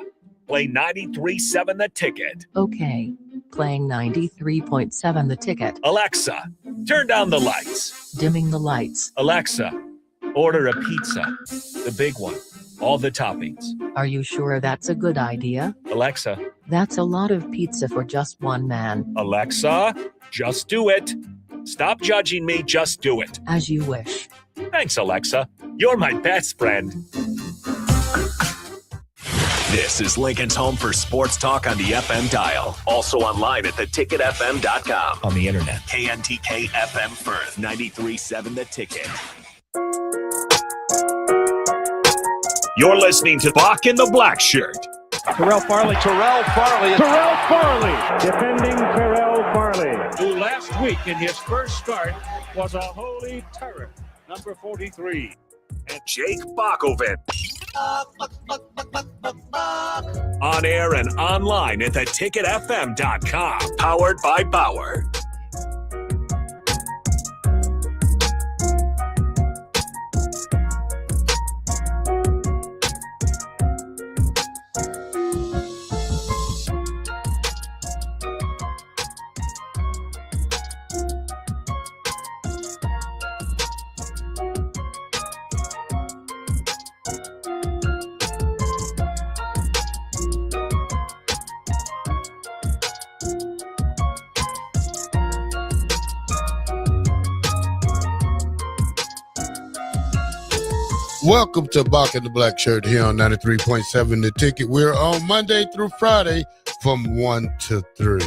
play 93.7 The Ticket. Okay, playing 93.7 The Ticket. Alexa, turn down the lights. Dimming the lights. Alexa, order a pizza, the big one, all the toppings. Are you sure that's a good idea? Alexa, That's a lot of pizza for just one man. Alexa, just do it. Stop judging me, just do it. As you wish. Thanks, Alexa. You're my best friend. This is Lincoln's home for sports talk on the FM dial. Also online at theticketfm.com. On the internet. KNTK FM Firth, 93.7 The Ticket. You're listening to Bock and the Blackshirt. Terrell Farley, defending Terrell Farley, who last week in his first start was a holy terror, number 43. And Jake Bockoven. On air and online at theticketfm.com. Powered by Bauer. Welcome to Bock the Blackshirt here on 93.7 The Ticket. We're on Monday through Friday from 1 to 3.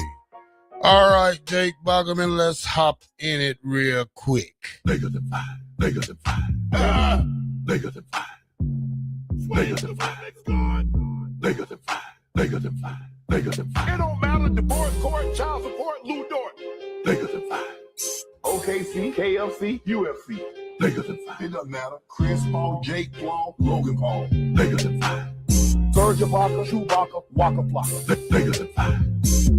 All right, Jake Boggerman, let's hop in it real quick. Bigger than five. Bigger than five. Bigger than five. Bigger than five. Bigger than five. Bigger than five. Bigger than five. It don't matter. Divorce court, child support, Lou Dort. Bigger than five. OKC, KFC, UFC. Bigger than five. It doesn't matter. Chris Paul, Jake Paul, Logan Paul. Bigger than five. Serge Ibaka, Chewbacca, Waka Flocka. Bigger than five.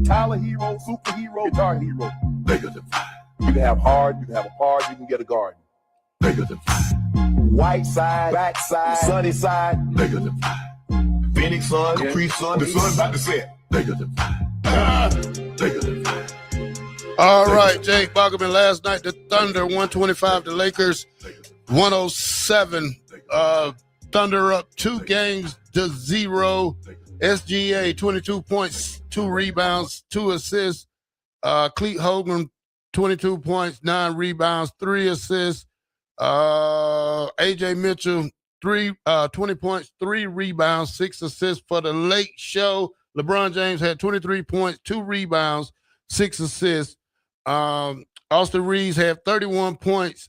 Tyler Hero, superhero, guitar hero. Bigger than five. You can have hard, you can have a hard, you can get a garden. Bigger than five. White side, back side, sunny side. Bigger than five. Phoenix sun, Capri sun, the sun's about to set. Bigger than five. Bigger than five. All right, Jake Boggerman, last night the Thunder 125, the Lakers 107. Thunder up 2-0. SGA 22 points, 2 rebounds, 2 assists. Cleet Hogan 22 points, 9 rebounds, 3 assists. AJ Mitchell, 20 points, 3 rebounds, 6 assists for the late show. LeBron James had 23 points, 2 rebounds, 6 assists. Austin Reeves had 31 points,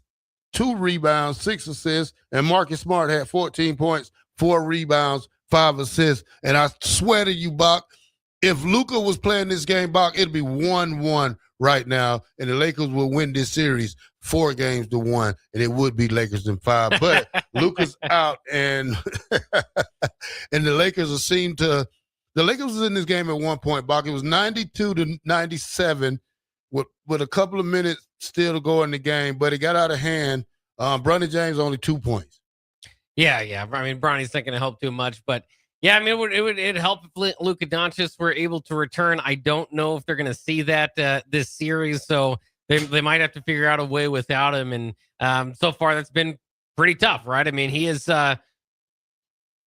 2 rebounds, 6 assists. And Marcus Smart had 14 points, 4 rebounds, 5 assists. And I swear to you, Bach, if Luka was playing this game, Bach, it'd be 1-1 right now, and the Lakers will win this series 4-1, and it would be Lakers in 5. But Luka's out, and and the Lakers the Lakers was in this game at one point, Bach. It was 92-97 with a couple of minutes still to go in the game, but it got out of hand. Bronny James only 2 points. Yeah. I mean, Bronny's not going to help too much, but yeah, I mean, it'd help if Luka Doncic were able to return. I don't know if they're going to see that this series, so they might have to figure out a way without him. And so far, that's been pretty tough, right? I mean, he is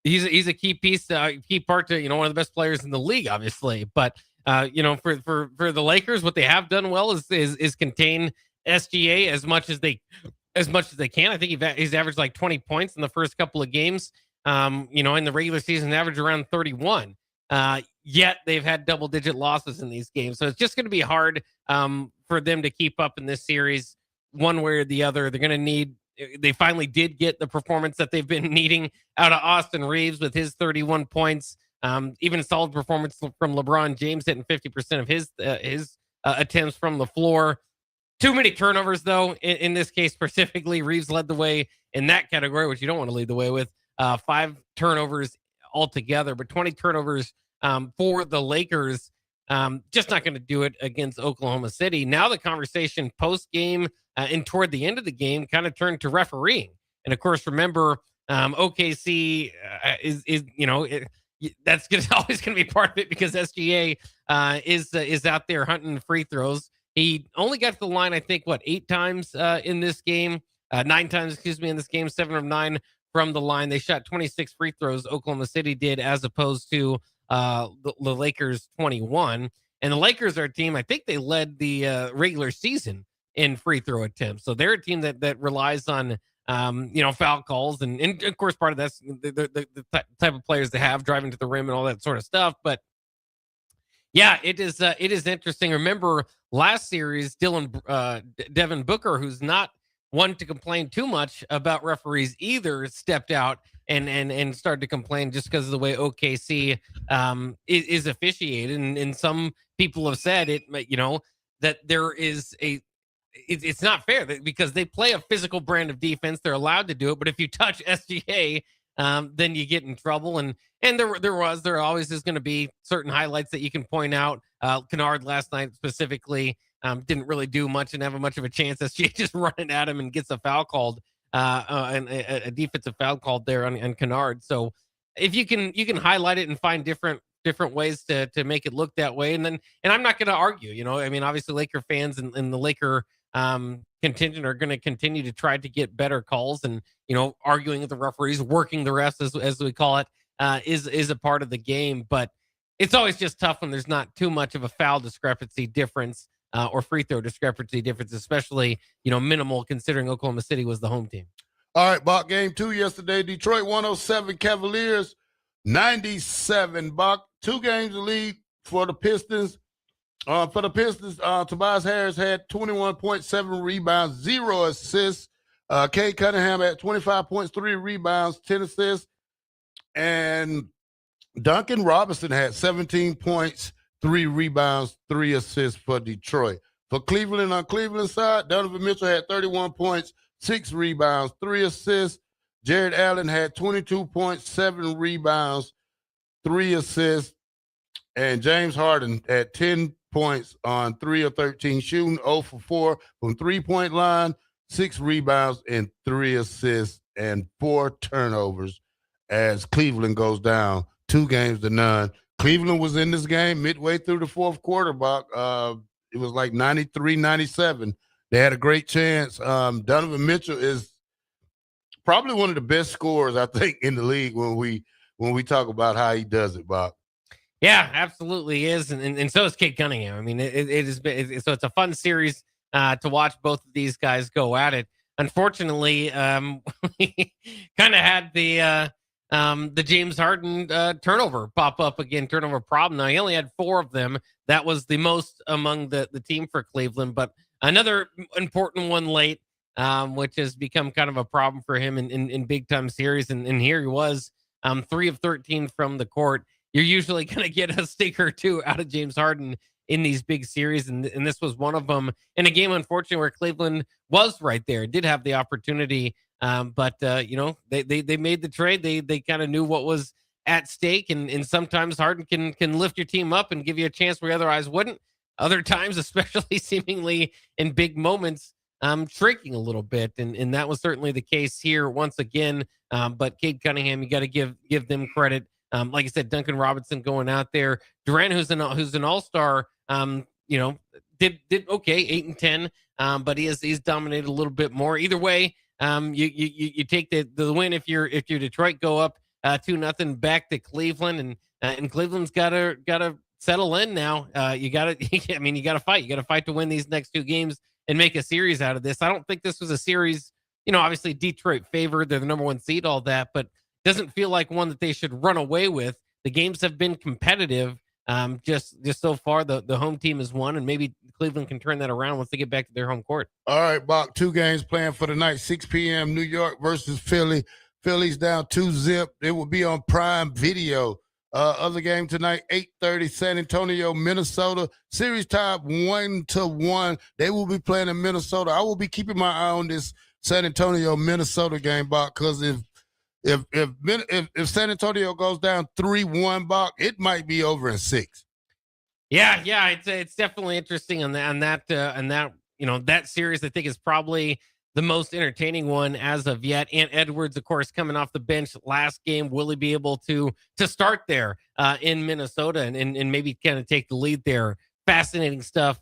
he's a key piece, key part to one of the best players in the league, obviously. But for the Lakers, what they have done well is contain SGA as much as they can. I think he's averaged like 20 points in the first couple of games. In the regular season, average around 31. Yet they've had double-digit losses in these games, so it's just going to be hard for them to keep up in this series one way or the other. They're going to need. They finally did get the performance that they've been needing out of Austin Reeves with his 31 points. Even a solid performance from LeBron James, hitting 50% of his attempts from the floor. Too many turnovers, though. In this case specifically, Reeves led the way in that category, which you don't want to lead the way with. 5 turnovers altogether, but 20 turnovers for the Lakers. Just not going to do it against Oklahoma City. Now the conversation post-game and toward the end of the game kind of turned to refereeing. And of course, remember, OKC that's always going to be part of it because SGA is out there hunting free throws. He only got to the line, I think, 8 times in this game, 9 times, in this game, 7 of 9 from the line. They shot 26 free throws, Oklahoma City did, as opposed to the Lakers 21. And the Lakers are a team, I think they led the regular season in free throw attempts. So they're a team that relies on, foul calls. And of course, part of that's the type of players they have driving to the rim and all that sort of stuff. But yeah, it is interesting. Remember last series, Devin Booker, who's not one to complain too much about referees either, stepped out and started to complain just because of the way OKC is officiated. And some people have said that there is it's not fair because they play a physical brand of defense. They're allowed to do it. But if you touch SGA, then you get in trouble. And there always is going to be certain highlights that you can point out. Kennard last night specifically didn't really do much and have much of a chance. SGA just running at him and gets a foul called, and a defensive foul called there on Kennard. So if you can highlight it and find different ways to make it look that way, and I'm not going to argue. I mean, obviously Laker fans and the Laker contingent are going to continue to try to get better calls, and arguing with the referees, working the refs as we call it, is a part of the game. But it's always just tough when there's not too much of a foul discrepancy difference or free throw discrepancy difference, especially minimal considering Oklahoma City was the home team. All right, Bach, game 2 yesterday. Detroit 107, Cavaliers 97. Bach, 2 games to lead for the Pistons. Tobias Harris had 21.7 rebounds, 0 assists. Cade Cunningham had 25 points, 3 rebounds, 10 assists. And Duncan Robinson had 17 points, 3 rebounds, 3 assists for Detroit. For Cleveland, on Cleveland's side, Donovan Mitchell had 31 points, 6 rebounds, 3 assists. Jared Allen had 22 points, 7 rebounds, 3 assists. And James Harden had 10 points on 3 of 13 shooting, 0 for 4 from three-point line, 6 rebounds and 3 assists and 4 turnovers as Cleveland goes down 2-0. Cleveland was in this game midway through the fourth quarter, Bach. It was like 93-97. They had a great chance. Donovan Mitchell is probably one of the best scorers, I think, in the league when we talk about how he does it, Bach. Yeah, absolutely is, and so is Cade Cunningham. I mean, so it's a fun series to watch both of these guys go at it. Unfortunately, we kind of had the James Harden turnover pop up again, turnover problem. Now, he only had 4 of them. That was the most among the team for Cleveland, but another important one late, which has become kind of a problem for him in big time series. And here he was, 3 of 13 from the court. You're usually going to get a stick or two out of James Harden in these big series, and this was one of them in a game, unfortunately, where Cleveland was right there, did have the opportunity, but they made the trade. They kind of knew what was at stake, and sometimes Harden can lift your team up and give you a chance where otherwise wouldn't. Other times, especially seemingly in big moments, shrinking a little bit, and that was certainly the case here once again. But Cade Cunningham, you got to give them credit. Like I said, Duncan Robinson going out there. Durant, who's an all-star, did okay, 8 and 10, but he's dominated a little bit more. Either way, you take the win if you're Detroit, go up 2-0 back to Cleveland, and Cleveland's gotta settle in now. You gotta fight. You gotta fight to win these next 2 games and make a series out of this. I don't think this was a series. Obviously Detroit favored. They're the number 1 seed, all that, but doesn't feel like one that they should run away with. The games have been competitive. Just so far, the home team has won, and maybe Cleveland can turn that around once they get back to their home court. All right, Bock, 2 games planned for the night, 6 p.m. New York versus Philly. Philly's down 2-0. It will be on Prime Video. Other game tonight, 8:30, San Antonio, Minnesota. Series tied 1-1. They will be playing in Minnesota. I will be keeping my eye on this San Antonio, Minnesota game, Bock, because if San Antonio goes down 3-1, Bock, it might be over in 6. Yeah, it's definitely interesting on that that series. I think is probably the most entertaining one as of yet. Ant Edwards, of course, coming off the bench last game. Will he be able to start there in Minnesota and maybe kind of take the lead there? Fascinating stuff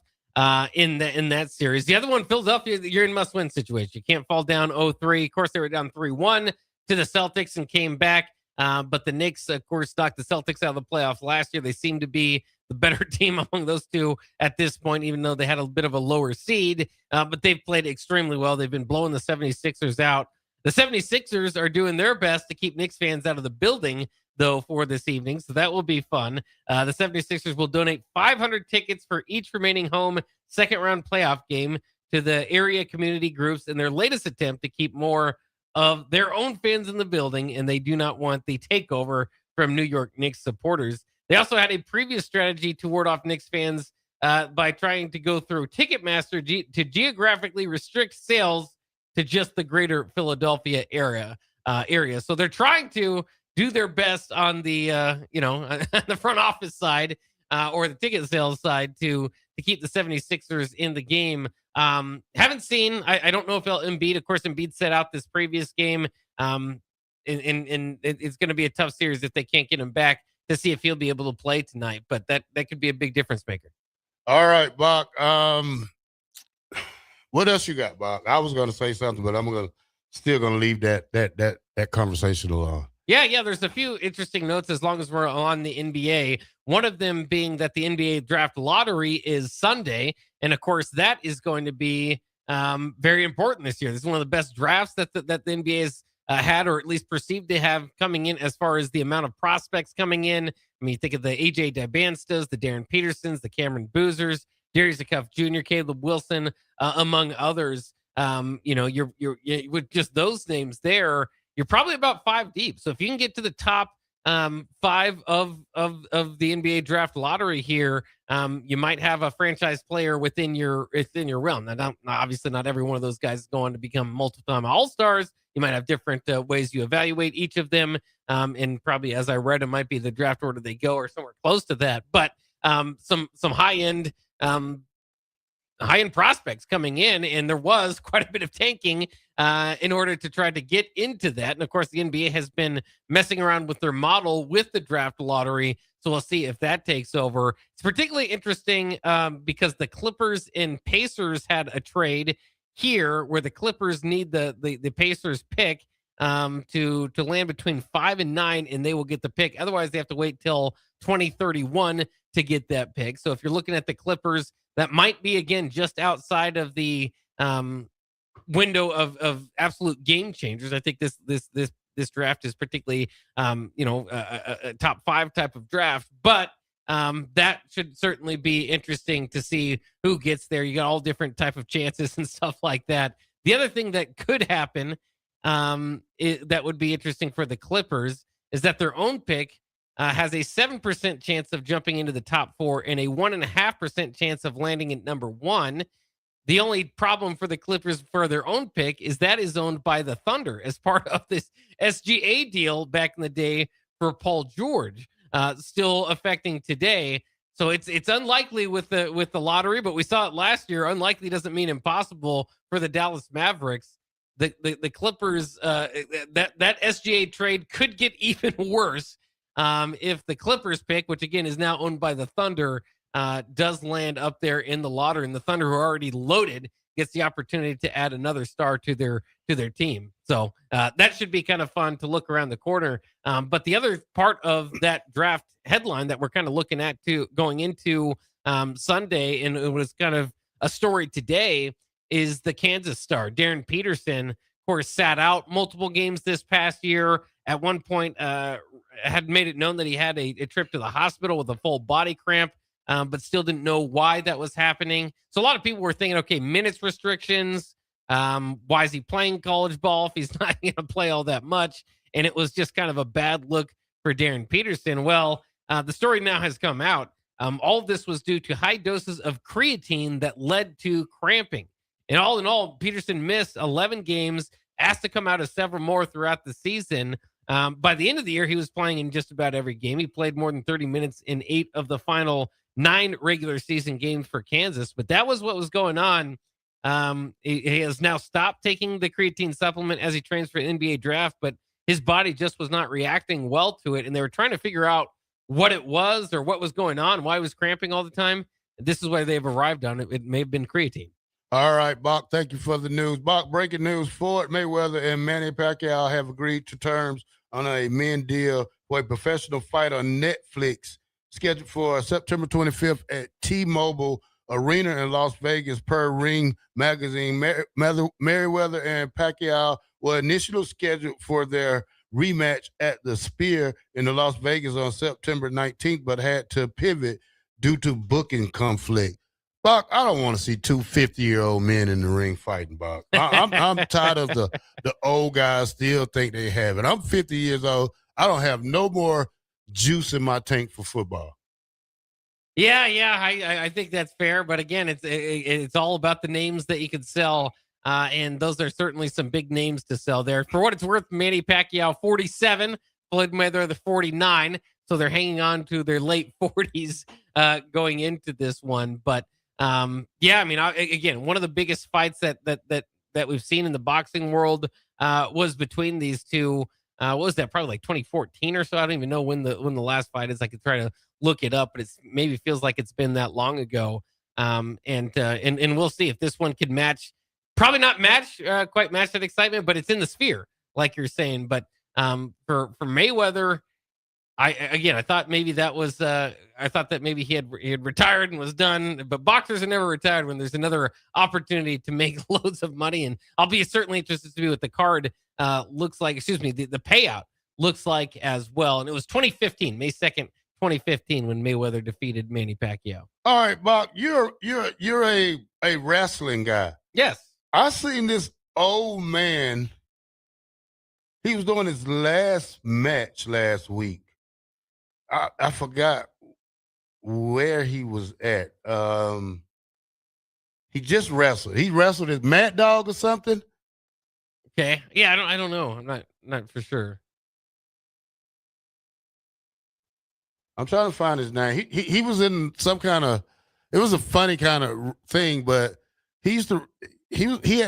in that series. The other one, Philadelphia, you're in must-win situation. You can't fall down 0-3. Of course, they were down 3-1 to the Celtics and came back. But the Knicks, of course, knocked the Celtics out of the playoff last year. They seem to be the better team among those two at this point, even though they had a bit of a lower seed. But they've played extremely well. They've been blowing the 76ers out. The 76ers are doing their best to keep Knicks fans out of the building, though, for this evening. So that will be fun. The 76ers will donate 500 tickets for each remaining home second-round playoff game to the area community groups in their latest attempt to keep more of their own fans in the building, and they do not want the takeover from New York Knicks supporters. They also had a previous strategy to ward off Knicks fans by trying to go through Ticketmaster to geographically restrict sales to just the greater Philadelphia area. So they're trying to do their best on the the front office side or the ticket sales side to keep the 76ers in the game. Haven't seen, I don't know if Embiid, of course, Embiid set out this previous game. And it's going to be a tough series if they can't get him back to see if he'll be able to play tonight. But that could be a big difference maker. All right, Bock. What else you got, Bock? I was going to say something, but I'm still going to leave that conversation alone. Yeah, there's a few interesting notes as long as we're on the NBA. One of them being that the NBA draft lottery is Sunday. And of course, that is going to be very important this year. This is one of the best drafts that the NBA has had, or at least perceived to have coming in as far as the amount of prospects coming in. I mean, you think of the AJ Dibanstas, the Darren Petersons, the Cameron Boozers, Darius Acuff Jr., Caleb Wilson, among others. You're with just those names there, you're probably about 5 deep. So if you can get to the top 5 of the NBA draft lottery here, you might have a franchise player within your realm. Now, obviously, not every one of those guys is going to become multiple-time All-Stars. You might have different ways you evaluate each of them, and probably, as I read, it might be the draft order they go or somewhere close to that. But some high-end prospects coming in, and there was quite a bit of tanking in order to try to get into that. And of course, the NBA has been messing around with their model with the draft lottery, so we'll see if that takes over. It's particularly interesting because the Clippers and Pacers had a trade here where the Clippers need the Pacers pick to land between 5 and 9, and they will get the pick. Otherwise, they have to wait till 2031 to get that pick. So if you're looking at the Clippers, that might be, again, just outside of the window of absolute game changers. I think this draft is particularly, a top 5 type of draft, but that should certainly be interesting to see who gets there. You got all different type of chances and stuff like that. The other thing that could happen that would be interesting for the Clippers is that their own pick has a 7% chance of jumping into the top 4 and a 1.5% chance of landing at number 1. The only problem for the Clippers for their own pick is that is owned by the Thunder as part of this SGA deal back in the day for Paul George, still affecting today. So it's unlikely with the lottery, but we saw it last year. Unlikely doesn't mean impossible for the Dallas Mavericks. The Clippers, that SGA trade could get even worse if the Clippers pick, which again is now owned by the Thunder, does land up there in the lottery, and the Thunder, who are already loaded, gets the opportunity to add another star to their team. So that should be kind of fun to look around the corner. But the other part of that draft headline that we're kind of looking at going into Sunday, and it was kind of a story today, is the Kansas star Darren Peterson. Of course, sat out multiple games this past year. At one point, had made it known that he had a trip to the hospital with a full body cramp. But still didn't know why that was happening. So a lot of people were thinking, okay, minutes restrictions. Why is he playing college ball if he's not going to play all that much? And it was just kind of a bad look for Darren Peterson. Well, the story now has come out. All of this was due to high doses of creatine that led to cramping. And all in all, Peterson missed 11 games, asked to come out of several more throughout the season. By the end of the year, he was playing in just about every game. He played more than 30 minutes in 8 of the final 9 regular season games for Kansas, but that was what was going on. He has now stopped taking the creatine supplement as he trains for the NBA draft, but his body just was not reacting well to it, and they were trying to figure out what it was or what was going on, why he was cramping all the time. This is where they've arrived on it. It may have been creatine. All right, Bock, thank you for the news. Bock, breaking news: Floyd Mayweather and Manny Pacquiao have agreed to terms on a men deal for a professional fight on Netflix, scheduled for September 25th at T-Mobile Arena in Las Vegas, per Ring Magazine. Mayweather and Pacquiao were initially scheduled for their rematch at the Sphere in the Las Vegas on September 19th, but had to pivot due to booking conflict. Bock, I don't want to see 2 50-year-old men in the ring fighting, Bock. I'm tired of the old guys still think they have it. I'm 50 years old. I don't have no more juice in my tank for football. Yeah, I think that's fair. But again, it's all about the names that you can sell, and those are certainly some big names to sell there. For what it's worth, Manny Pacquiao 47, Floyd Mayweather the 49, so they're hanging on to their late 40s going into this one. But again, one of the biggest fights that we've seen in the boxing world was between these two. What was that? Probably like 2014 or so. I don't even know when the last fight is. I could try to look it up, but it's maybe feels like it's been that long ago. And we'll see if this one could match. Probably not quite match that excitement, but it's in the Sphere, like you're saying. But for Mayweather, I thought maybe that was I thought that maybe he had retired and was done. But boxers are never retired when there's another opportunity to make loads of money. And I'll be certainly interested to see what the card looks like. Excuse me, the payout looks like as well. And it was 2015, May 2nd, 2015, when Mayweather defeated Manny Pacquiao. All right, Bock, you're a wrestling guy. Yes, I seen this old man. He was doing his last match last week. I forgot where he was at. He just wrestled. He wrestled as Mad Dog or something. Okay. Yeah, I don't know. I'm not for sure. I'm trying to find his name. He was in some kind of, it was a funny kind of thing, but he had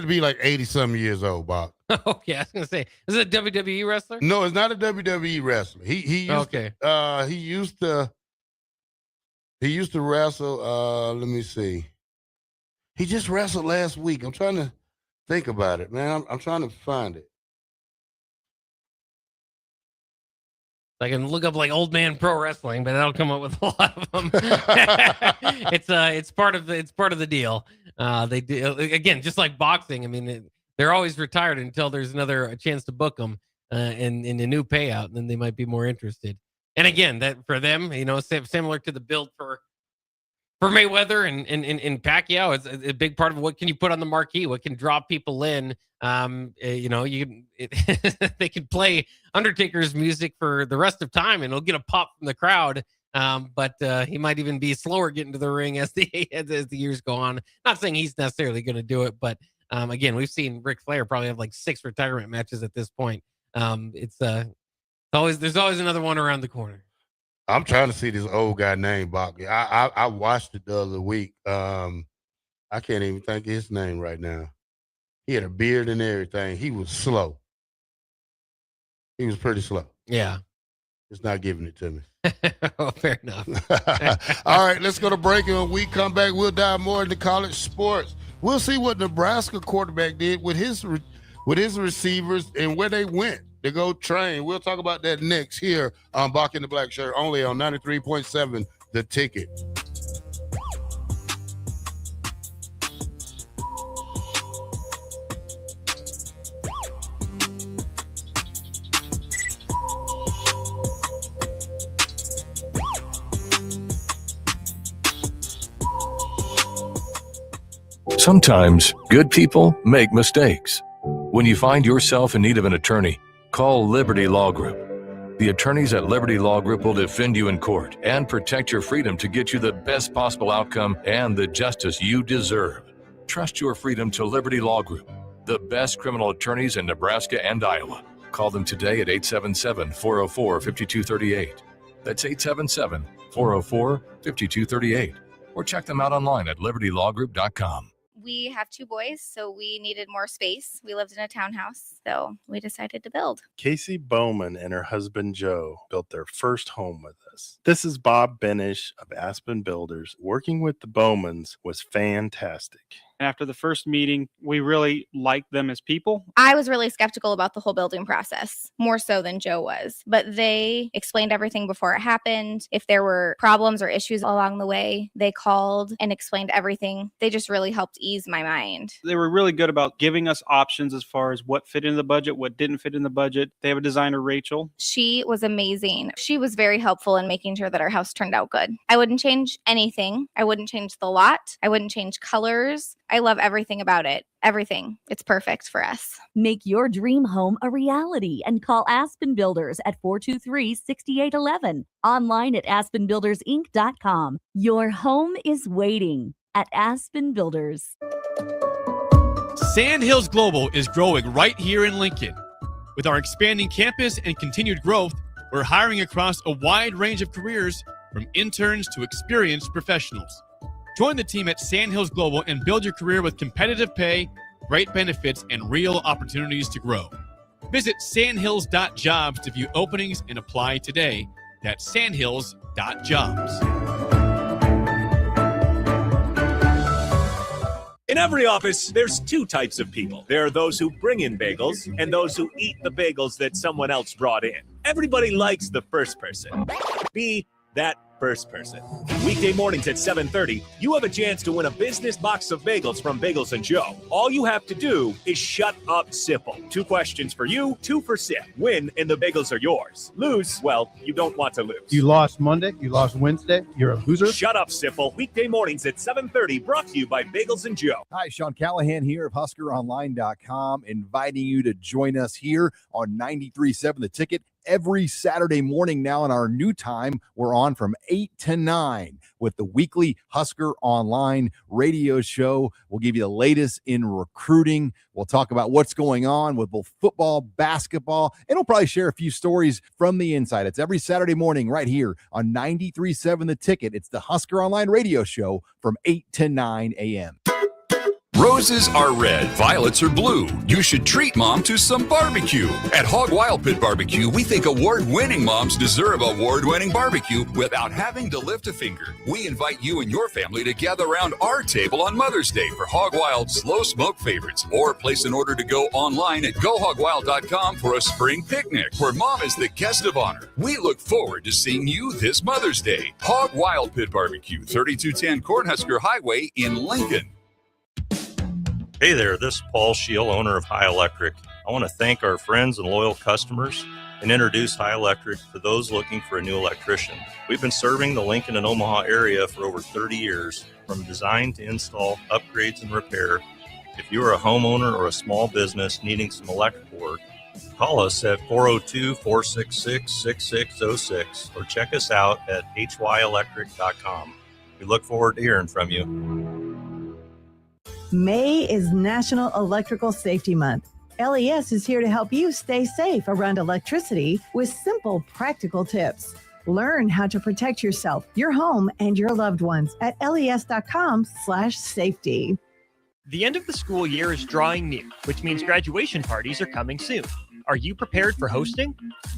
to be like 80-something years old, Bob. Okay, I was gonna say, is it a WWE wrestler? No, it's not a WWE wrestler. He used to wrestle. Let me see. He just wrestled last week. I'm trying to think about it, man. I'm trying to find it. I can look up like Old Man Pro Wrestling, but that'll come up with a lot of them. It's part of the deal. They do, again, just like boxing. I mean, they're always retired until there's another chance to book them in a new payout, and then they might be more interested. And again, that for them, similar to the build for Mayweather and Pacquiao, it's a big part of what can you put on the marquee, what can draw people in. They can play Undertaker's music for the rest of time, and it'll get a pop from the crowd. But he might even be slower getting to the ring as the years go on. Not saying he's necessarily going to do it, but again, we've seen Ric Flair probably have like 6 retirement matches at this point. There's always another one around the corner. I'm trying to see this old guy named Bock. I watched it the other week. I can't even think of his name right now. He had a beard and everything. He was slow. He was pretty slow. Yeah. It's not giving it to me. Oh, fair enough. All right, let's go to break. And when we come back, we'll dive more into college sports. We'll see what Nebraska quarterback did with his receivers and where they went to go train. We'll talk about that next here on Bock the Blackshirt, only on 93.7 The Ticket. Sometimes good people make mistakes. When you find yourself in need of an attorney, call Liberty Law Group. The attorneys at Liberty Law Group will defend you in court and protect your freedom to get you the best possible outcome and the justice you deserve. Trust your freedom to Liberty Law Group, the best criminal attorneys in Nebraska and Iowa. Call them today at 877-404-5238. That's 877-404-5238. Or check them out online at libertylawgroup.com. We have 2 boys, so we needed more space. We lived in a townhouse, so we decided to build. Casey Bowman and her husband Joe built their first home with us. This is Bob Benish of Aspen Builders. Working with the Bowmans was fantastic. After the first meeting, we really liked them as people. I was really skeptical about the whole building process, more so than Joe was. But they explained everything before it happened. If there were problems or issues along the way, they called and explained everything. They just really helped ease my mind. They were really good about giving us options as far as what fit in the budget, what didn't fit in the budget. They have a designer, Rachel. She was amazing. She was very helpful in making sure that our house turned out good. I wouldn't change anything. I wouldn't change the lot. I wouldn't change colors. I love everything about it. Everything. It's perfect for us. Make your dream home a reality and call Aspen Builders at 423-6811. Online at aspenbuildersinc.com. Your home is waiting at Aspen Builders. Sandhills Global is growing right here in Lincoln. With our expanding campus and continued growth, we're hiring across a wide range of careers, from interns to experienced professionals. Join the team at Sandhills Global and build your career with competitive pay, great benefits, and real opportunities to grow. Visit sandhills.jobs to view openings and apply today. That's sandhills.jobs. In every office, there's 2 types of people. There are those who bring in bagels and those who eat the bagels that someone else brought in. Everybody likes the first person. Be that first person. Weekday mornings at 7:30, you have a chance to win a business box of bagels from Bagels & Joe. All you have to do is shut up, Sipple. 2 questions for you, 2 for Sip. Win, and the bagels are yours. Lose, well, you don't want to lose. You lost Monday, you lost Wednesday, you're a loser. Shut up, Sipple. Weekday mornings at 7:30, brought to you by Bagels & Joe. Hi, Sean Callahan here of HuskerOnline.com, inviting you to join us here on 93.7 The Ticket. Every Saturday morning now in our new time, we're on from 8 to 9 with the weekly Husker Online radio show. We'll give you the latest in recruiting. We'll talk about what's going on with both football, basketball, and we'll probably share a few stories from the inside. It's every Saturday morning right here on 93.7 The Ticket. It's the Husker Online radio show from 8 to 9 a.m. Roses are red, violets are blue. You should treat mom to some barbecue. At Hog Wild Pit Barbecue, we think award-winning moms deserve award-winning barbecue without having to lift a finger. We invite you and your family to gather around our table on Mother's Day for Hog Wild slow smoke favorites, or place an order to go online at gohogwild.com for a spring picnic where mom is the guest of honor. We look forward to seeing you this Mother's Day. Hog Wild Pit Barbecue, 3210 Cornhusker Highway in Lincoln. Hey there, this is Paul Scheel, owner of High Electric. I want to thank our friends and loyal customers and introduce High Electric to those looking for a new electrician. We've been serving the Lincoln and Omaha area for over 30 years, from design to install, upgrades, and repair. If you are a homeowner or a small business needing some electrical work, call us at 402-466-6606 or check us out at hyelectric.com. We look forward to hearing from you. May is National Electrical Safety Month. LES is here to help you stay safe around electricity with simple, practical tips. Learn how to protect yourself, your home, and your loved ones at les.com/safety. The end of the school year is drawing near, which means graduation parties are coming soon. Are you prepared for hosting?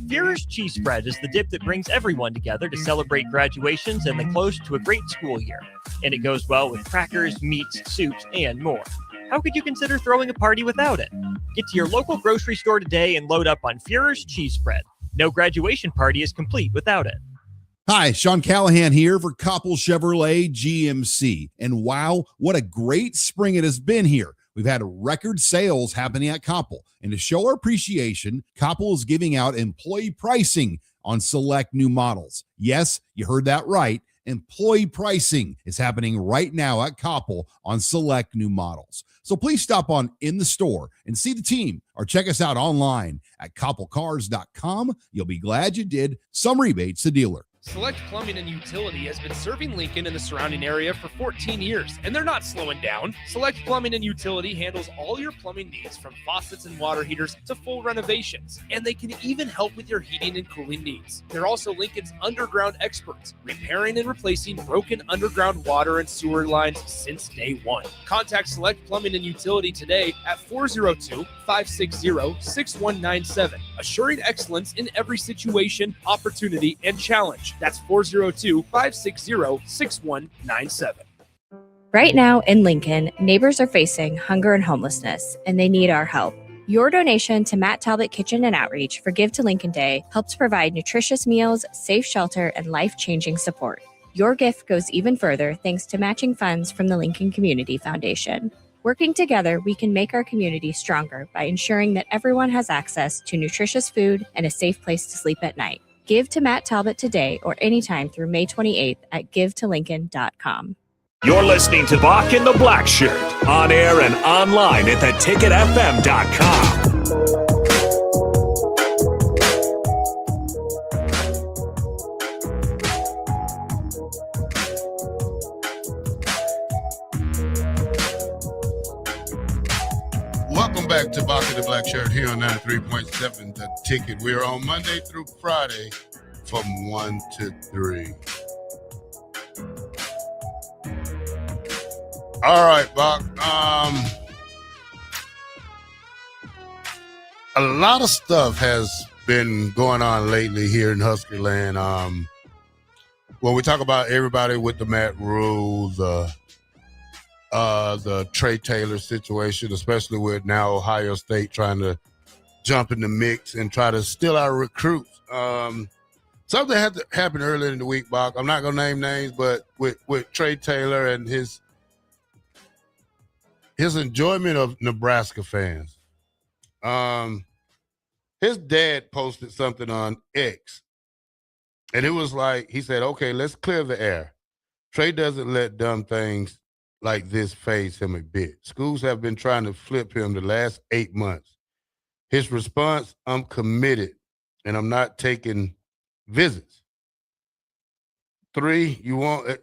Führer's Cheese Spread is the dip that brings everyone together to celebrate graduations and the close to a great school year. And it goes well with crackers, meats, soups, and more. How could you consider throwing a party without it? Get to your local grocery store today and load up on Führer's Cheese Spread. No graduation party is complete without it. Hi, Sean Callahan here for Koppel Chevrolet GMC. And wow, what a great spring it has been here. We've had record sales happening at Koppel. And to show our appreciation, Koppel is giving out employee pricing on select new models. Yes, you heard that right. Employee pricing is happening right now at Koppel on select new models. So please stop on in the store and see the team, or check us out online at koppelcars.com. You'll be glad you did. Some rebates to dealer. Select Plumbing and Utility has been serving Lincoln and the surrounding area for 14 years, and they're not slowing down. Select Plumbing and Utility handles all your plumbing needs, from faucets and water heaters to full renovations, and they can even help with your heating and cooling needs. They're also Lincoln's underground experts, repairing and replacing broken underground water and sewer lines since day one. Contact Select Plumbing and Utility today at 402-560-6197, assuring excellence in every situation, opportunity, and challenge. That's 402-560-6197. Right now in Lincoln, neighbors are facing hunger and homelessness, and they need our help. Your donation to Matt Talbot Kitchen and Outreach for Give to Lincoln Day helps provide nutritious meals, safe shelter, and life-changing support. Your gift goes even further thanks to matching funds from the Lincoln Community Foundation. Working together, we can make our community stronger by ensuring that everyone has access to nutritious food and a safe place to sleep at night. Give to Matt Talbot today or anytime through May 28th at givetolincoln.com. You're listening to Bock the Blackshirt, on air and online at theticketfm.com. Welcome back to Bock the Blackshirt here on 93.7 The Ticket. We are on Monday through Friday from 1 to 3. All right, Bock. A lot of stuff has been going on lately here in Husker land. When we talk about everybody with the Matt Rule, the Trey Taylor situation, especially with now Ohio State trying to jump in the mix and try to steal our recruits. Something had to happen earlier in the week, Bock. I'm not going to name names, but with Trey Taylor and his enjoyment of Nebraska fans. His dad posted something on X, and it was like, he said, okay, let's clear the air. Trey doesn't let dumb things like this phase him a bit. Schools have been trying to flip him the last 8 months. His response, I'm committed, and I'm not taking visits. 3, you want,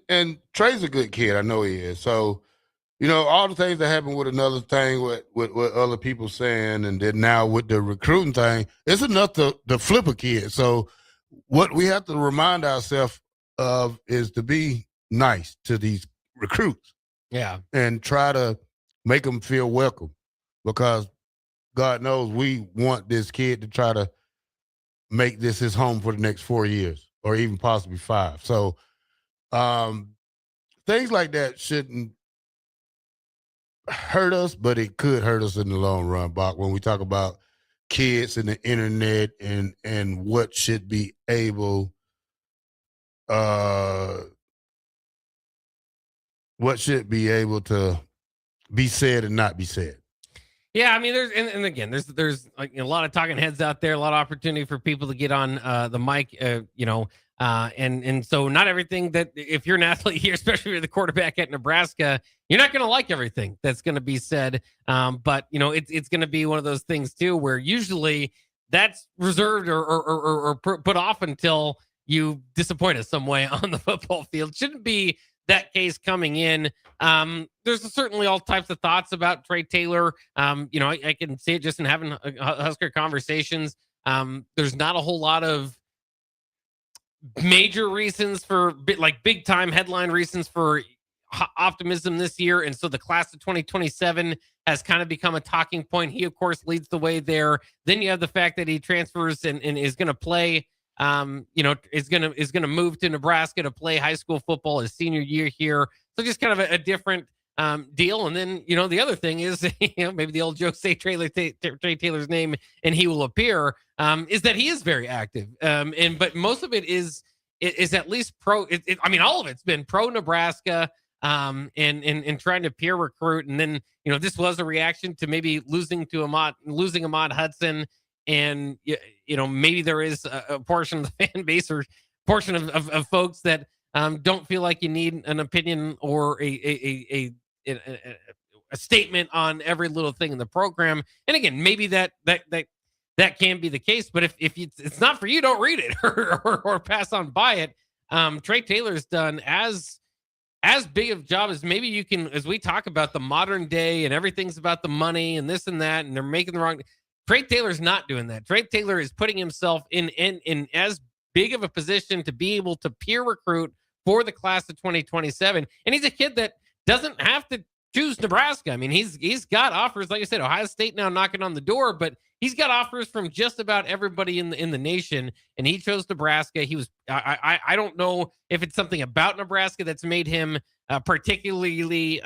and Trey's a good kid. I know he is. So, you know, all the things that happened with another thing, with other people saying, and then now with the recruiting thing, it's enough to flip a kid. So what we have to remind ourselves of is to be nice to these recruits. Yeah. And try to make him feel welcome, because God knows we want this kid to try to make this his home for the next 4 years or even possibly 5. So things like that shouldn't hurt us, but it could hurt us in the long run, Bach, when we talk about kids and the internet and what should be able to be said and not be said. Yeah, I mean, there's and again, there's like a lot of talking heads out there, a lot of opportunity for people to get on the mic, and so not everything that, if you're an athlete here, especially if you're the quarterback at Nebraska, you're not going to like everything that's going to be said. But it's going to be one of those things too, where usually that's reserved or put off until you disappoint us some way on the football field. Shouldn't be that case coming in. There's certainly all types of thoughts about Trey Taylor. I can see it just in having Husker conversations. There's not a whole lot of major reasons for big time headline reasons for optimism this year. And so the class of 2027 has kind of become a talking point. He, of course, leads the way there. Then you have the fact that he transfers and is going to play, is going to move to Nebraska to play high school football his senior year here. So just kind of a different deal. And then, the other thing is, maybe the old joke, say Trey Taylor's name and he will appear, is that he is very active. But most of it is at least pro. All of it's been pro Nebraska, and trying to peer recruit. And then, this was a reaction to maybe losing Ahmad Hudson. And, maybe there is a portion of the fan base or portion of folks that don't feel like you need an opinion or a statement on every little thing in the program. And again, maybe that can be the case, but if it's not for you, don't read it or pass on by it. Trey Taylor's done as big of a job as maybe you can, as we talk about the modern day and everything's about the money and this and that, and they're making the wrong. Trey Taylor's not doing that. Trey Taylor is putting himself in as big of a position to be able to peer recruit for the class of 2027. And he's a kid that doesn't have to choose Nebraska. I mean, he's got offers, like I said, Ohio State now knocking on the door, but he's got offers from just about everybody in the nation, and he chose Nebraska. He was I don't know if it's something about Nebraska that's made him particularly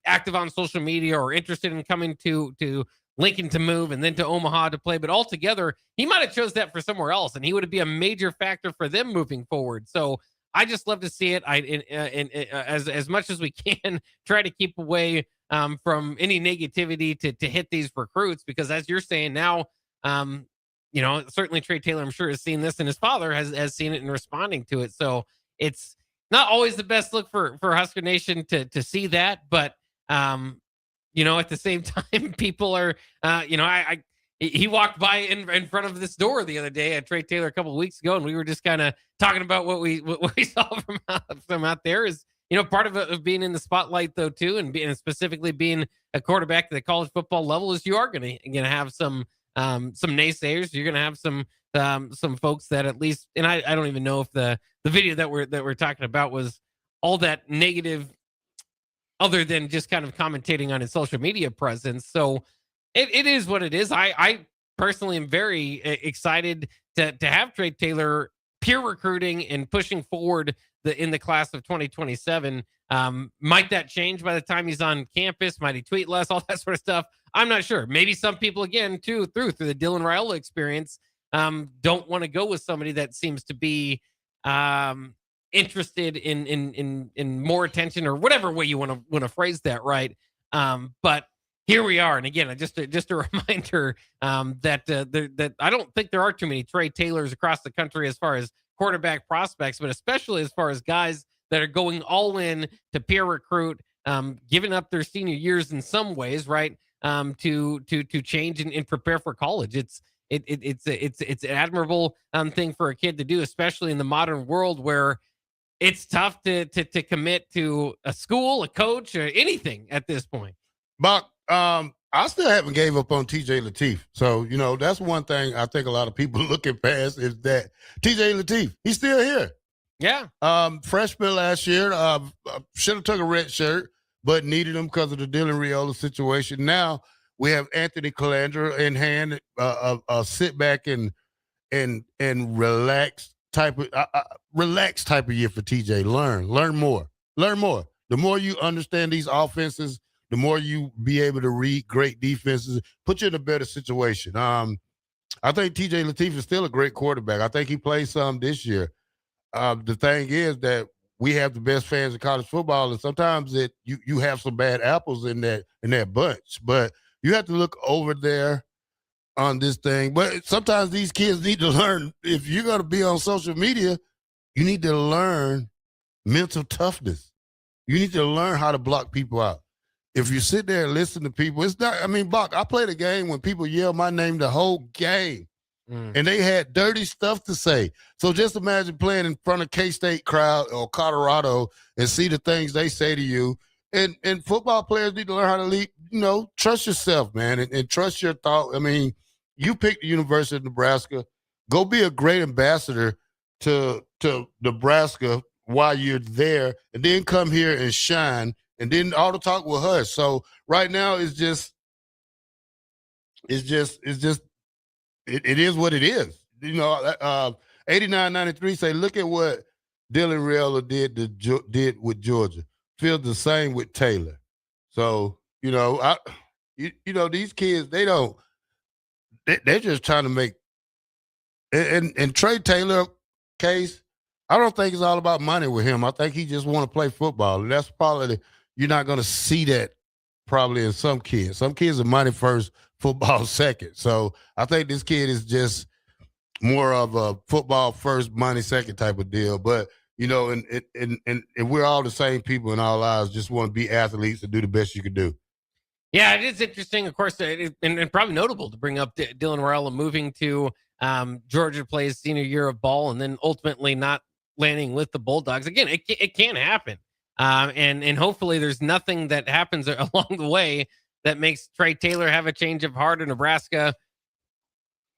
active on social media or interested in coming to Lincoln to move and then to Omaha to play, but altogether he might have chose that for somewhere else, and he would be a major factor for them moving forward. So I just love to see it. As much as we can, try to keep away from any negativity to hit these recruits, because as you're saying now, certainly Trey Taylor, I'm sure, has seen this, and his father has seen it and responding to it. So it's not always the best look for Husker Nation to see that, but at the same time, people are, he walked by in front of this door the other day at Trey Taylor a couple of weeks ago, and we were just kind of talking about what we saw from out there is, part of being in the spotlight though too, and specifically being a quarterback at the college football level, is you are going to have some naysayers. You're going to have some folks that at least, and I don't even know if the video that we're talking about was all that negative, other than just kind of commentating on his social media presence. So it is what it is. I personally am very excited to have Trey Taylor peer recruiting and pushing forward in the class of 2027. Might that change by the time he's on campus? Might he tweet less? All that sort of stuff. I'm not sure. Maybe some people, again, too, through the Dylan Raiola experience, don't want to go with somebody that seems to be interested in more attention, or whatever way you want to phrase that, right? But here we are, and again, just a reminder that I don't think there are too many Trey Taylors across the country as far as quarterback prospects, but especially as far as guys that are going all in to peer recruit, giving up their senior years in some ways, right? To change and prepare for college. It's an admirable thing for a kid to do, especially in the modern world where it's tough to commit to a school, a coach, or anything at this point. Buck, I still haven't gave up on TJ Lateef. So, that's one thing I think a lot of people looking past is that TJ Lateef, he's still here. Yeah. Freshman last year, should have took a red shirt, but needed him because of the Dylan Raiola situation. Now we have Anthony Calandra in hand, a sit back and relax type of year for TJ. Learn more. The more you understand these offenses, the more you be able to read great defenses, put you in a better situation. I think TJ Lateef is still a great quarterback. I think he plays some this year. The thing is that we have the best fans in college football, and sometimes you have some bad apples in that bunch. But you have to look over there on this thing. But sometimes these kids need to learn. If you're going to be on social media, you need to learn mental toughness. You need to learn how to block people out. If you sit there and listen to people, it's not, I mean, Bach, I played a game when people yell my name the whole game. And they had dirty stuff to say. So just imagine playing in front of K-State crowd or Colorado and see the things they say to you. And football players need to learn how to lead, trust yourself, man, and trust your thought. I mean, you picked the University of Nebraska. Go be a great ambassador to Nebraska while you're there, and then come here and shine, and then all the talk will hush. So right now it is what it is. 8993 say, look at what Dylan Raiola did with Georgia. Feels the same with Taylor. So, these kids, they're just trying to make, and Trey Taylor case, I don't think it's all about money with him. I think he just want to play football. And that's probably, you're not going to see that probably in some kids. Some kids are money first, football second. So I think this kid is just more of a football first, money second type of deal. But, and we're all the same people in our lives, just want to be athletes and do the best you can do. Yeah, it is interesting, of course, and probably notable to bring up Dylan Raiola moving to Georgia to play his senior year of ball and then ultimately not landing with the Bulldogs. Again, it can happen. And hopefully there's nothing that happens along the way that makes Trey Taylor have a change of heart, or Nebraska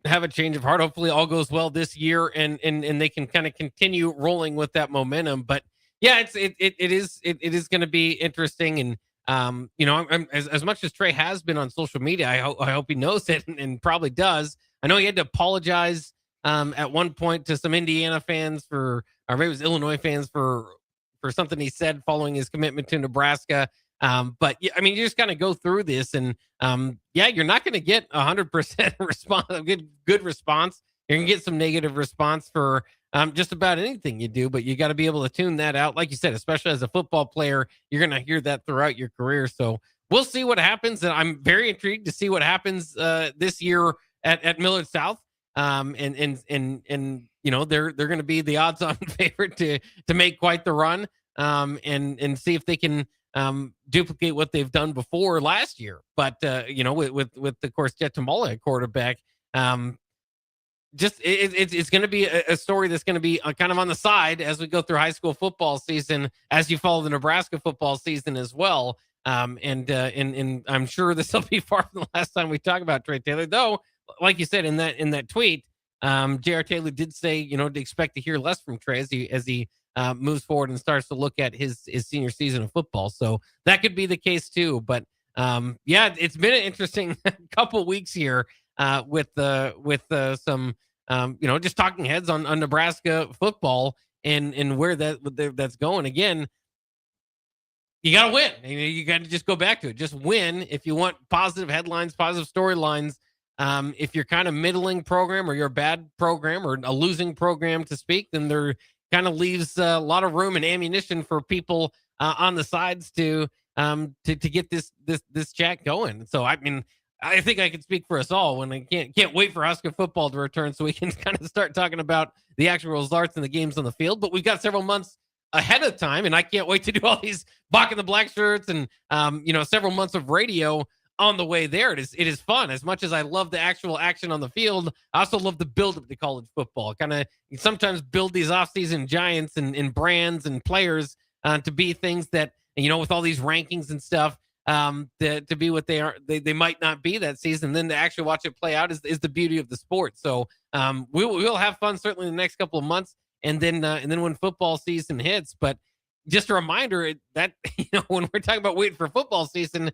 have a change of heart. Hopefully all goes well this year and they can kind of continue rolling with that momentum. But yeah, it is going to be interesting. And I'm as much as Trey has been on social media, I hope he knows it and probably does. I know he had to apologize at one point to some Indiana fans or maybe it was Illinois fans for something he said following his commitment to Nebraska. But yeah, I mean, you just kind of go through this and you're not going to get 100% response, good response. You're going to get some negative response for just about anything you do, but you got to be able to tune that out. Like you said, especially as a football player, you're going to hear that throughout your career. So we'll see what happens. And I'm very intrigued to see what happens this year at Millard South. And they're going to be the odds-on favorite to make quite the run and see if they can duplicate what they've done before last year. But with of course Jet Tamala at quarterback, it's going to be a story that's going to be kind of on the side as we go through high school football season, as you follow the Nebraska football season as well. And I'm sure this will be far from the last time we talk about Trey Taylor, though. Like you said in that tweet, J.R. Taylor did say, to expect to hear less from Trey as he moves forward and starts to look at his senior season of football. So that could be the case too. But it's been an interesting couple weeks here with some just talking heads on Nebraska football and where that's going. Again, you got to win. You got to just go back to it. Just win if you want positive headlines, positive storylines. If you're kind of middling program or you're a bad program or a losing program to speak, then there kind of leaves a lot of room and ammunition for people on the sides to get this chat going. So I mean, I think I can speak for us all when I can't wait for Husker football to return so we can kind of start talking about the actual results and the games on the field. But we've got several months ahead of time, and I can't wait to do all these Bock the Blackshirts and several months of radio on the way there. It is fun. As much as I love the actual action on the field, I also love the build up to college football. Kind of sometimes build these offseason giants and brands and players to be things that, with all these rankings and stuff, to be what they are, they might not be that season. Then to actually watch it play out is the beauty of the sport. So we'll have fun certainly in the next couple of months, and then when football season hits. But just a reminder that, when we're talking about waiting for football season,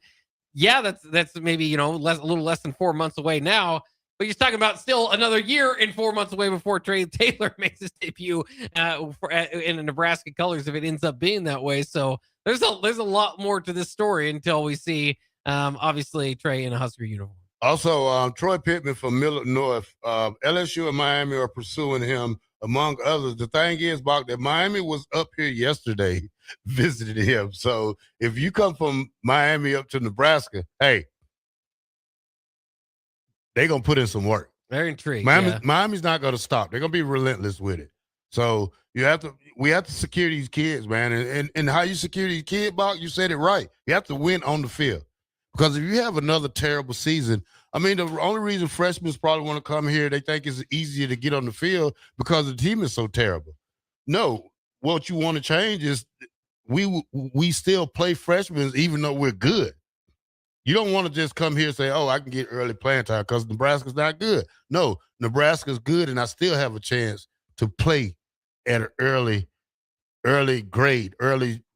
yeah, that's maybe, a little less than 4 months away now. But you're talking about still another year and 4 months away before Trey Taylor makes his debut in the Nebraska colors, if it ends up being that way. So there's a lot more to this story until we see, obviously, Trey in a Husker uniform. Also, Troy Pittman from Millard North. LSU and Miami are pursuing him, among others. The thing is, Bock, that Miami was up here yesterday visiting him. So if you come from Miami up to Nebraska, hey, they're going to put in some work. Very intrigued. Miami's not going to stop. They're going to be relentless with it. So we have to secure these kids, man. And how you secure these kids, Bock, you said it right. You have to win on the field. Because if you have another terrible season, I mean, the only reason freshmen probably want to come here, they think it's easier to get on the field because the team is so terrible. No, what you want to change is we still play freshmen even though we're good. You don't want to just come here and say, oh, I can get early playing time because Nebraska's not good. No, Nebraska's good, and I still have a chance to play at an early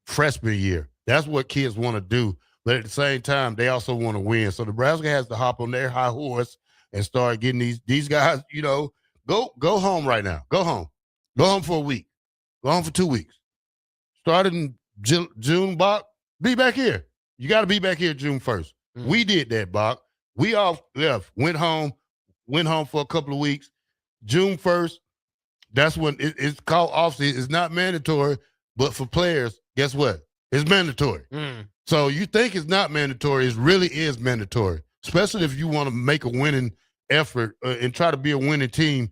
freshman year. That's what kids want to do. But at the same time, they also want to win. So Nebraska has to hop on their high horse and start getting these guys, go home right now. Go home. Go home for a week. Go home for 2 weeks. Started in June, Bock. Be back here. You got to be back here June 1st. Mm-hmm. We did that, Bock. We all left, went home for a couple of weeks. June 1st, that's when it's called off-season. It's not mandatory, but for players, guess what? It's mandatory. So you think it's not mandatory. It really is mandatory, especially if you want to make a winning effort and try to be a winning team.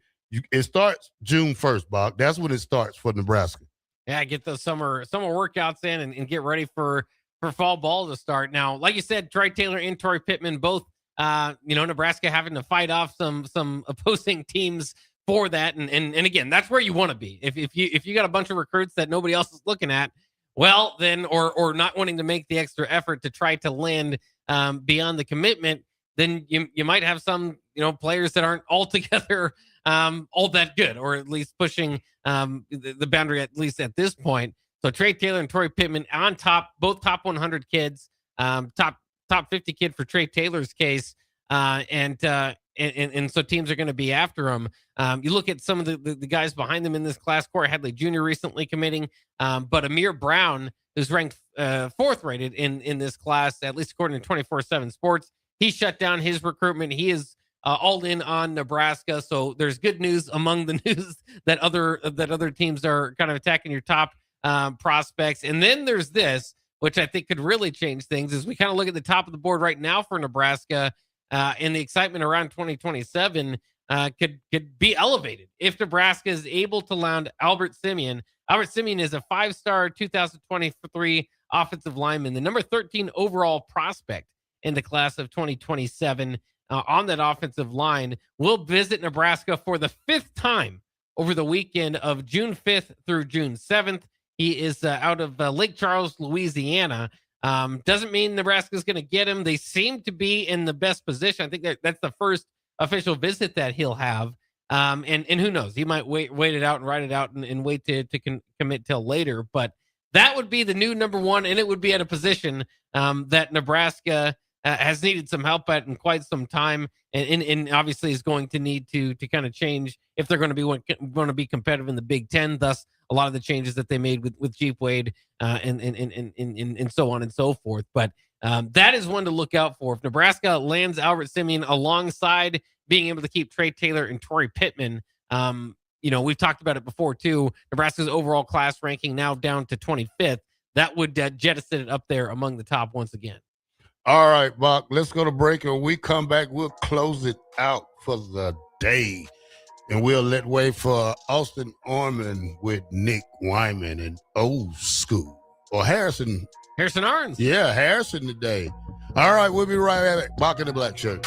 It starts June 1st, Bock. That's when it starts for Nebraska. Yeah, get those summer workouts in and get ready for fall ball to start. Now, like you said, Trey Taylor and Troy Pittman, both, Nebraska having to fight off some opposing teams for that. And again, that's where you want to be. If you got a bunch of recruits that nobody else is looking at, well, then, or not wanting to make the extra effort to try to land beyond the commitment, then you might have some, players that aren't altogether all that good, or at least pushing the boundary, at least at this point. So Trey Taylor and Troy Pittman on top, both top 100 kids, top 50 kid for Trey Taylor's case. And so teams are going to be after him. You look at some of the guys behind them in this class. Corey Hadley Jr. recently committing, but Amir Brown is ranked fourth rated in this class, at least according to 24/7 Sports. He shut down his recruitment. He is all in on Nebraska. So there's good news among the news that other teams are kind of attacking your top prospects. And then there's this, which I think could really change things, as we kind of look at the top of the board right now for Nebraska. And the excitement around 2027 could be elevated if Nebraska is able to land Albert Simeon. Albert Simeon is a 5-star 2023 offensive lineman, the number 13 overall prospect in the class of 2027 on that offensive line. Will visit Nebraska for the 5th time over the weekend of June 5th through June 7th. He is out of Lake Charles, Louisiana. Doesn't mean Nebraska's going to get him. They seem to be in the best position. I think that's the first official visit that he'll have. And who knows? He might wait it out and ride it out and wait to commit till later. But that would be the new number one, and it would be at a position that Nebraska has needed some help at in quite some time, and obviously is going to need to kind of change if they're going to be competitive in the Big Ten. Thus, a lot of the changes that they made with Jeep Wade and so on and so forth. But that is one to look out for. If Nebraska lands Albert Simeon alongside being able to keep Trey Taylor and Troy Pittman, we've talked about it before too. Nebraska's overall class ranking now down to 25th. That would jettison it up there among the top once again. All right, Bock, let's go to break. And when we come back, we'll close it out for the day. And we'll let way for Austin Orman with Nick Wyman and Old School. Or Harrison Arns. Yeah, Harrison today. All right, we'll be right back. Bock the Blackshirt.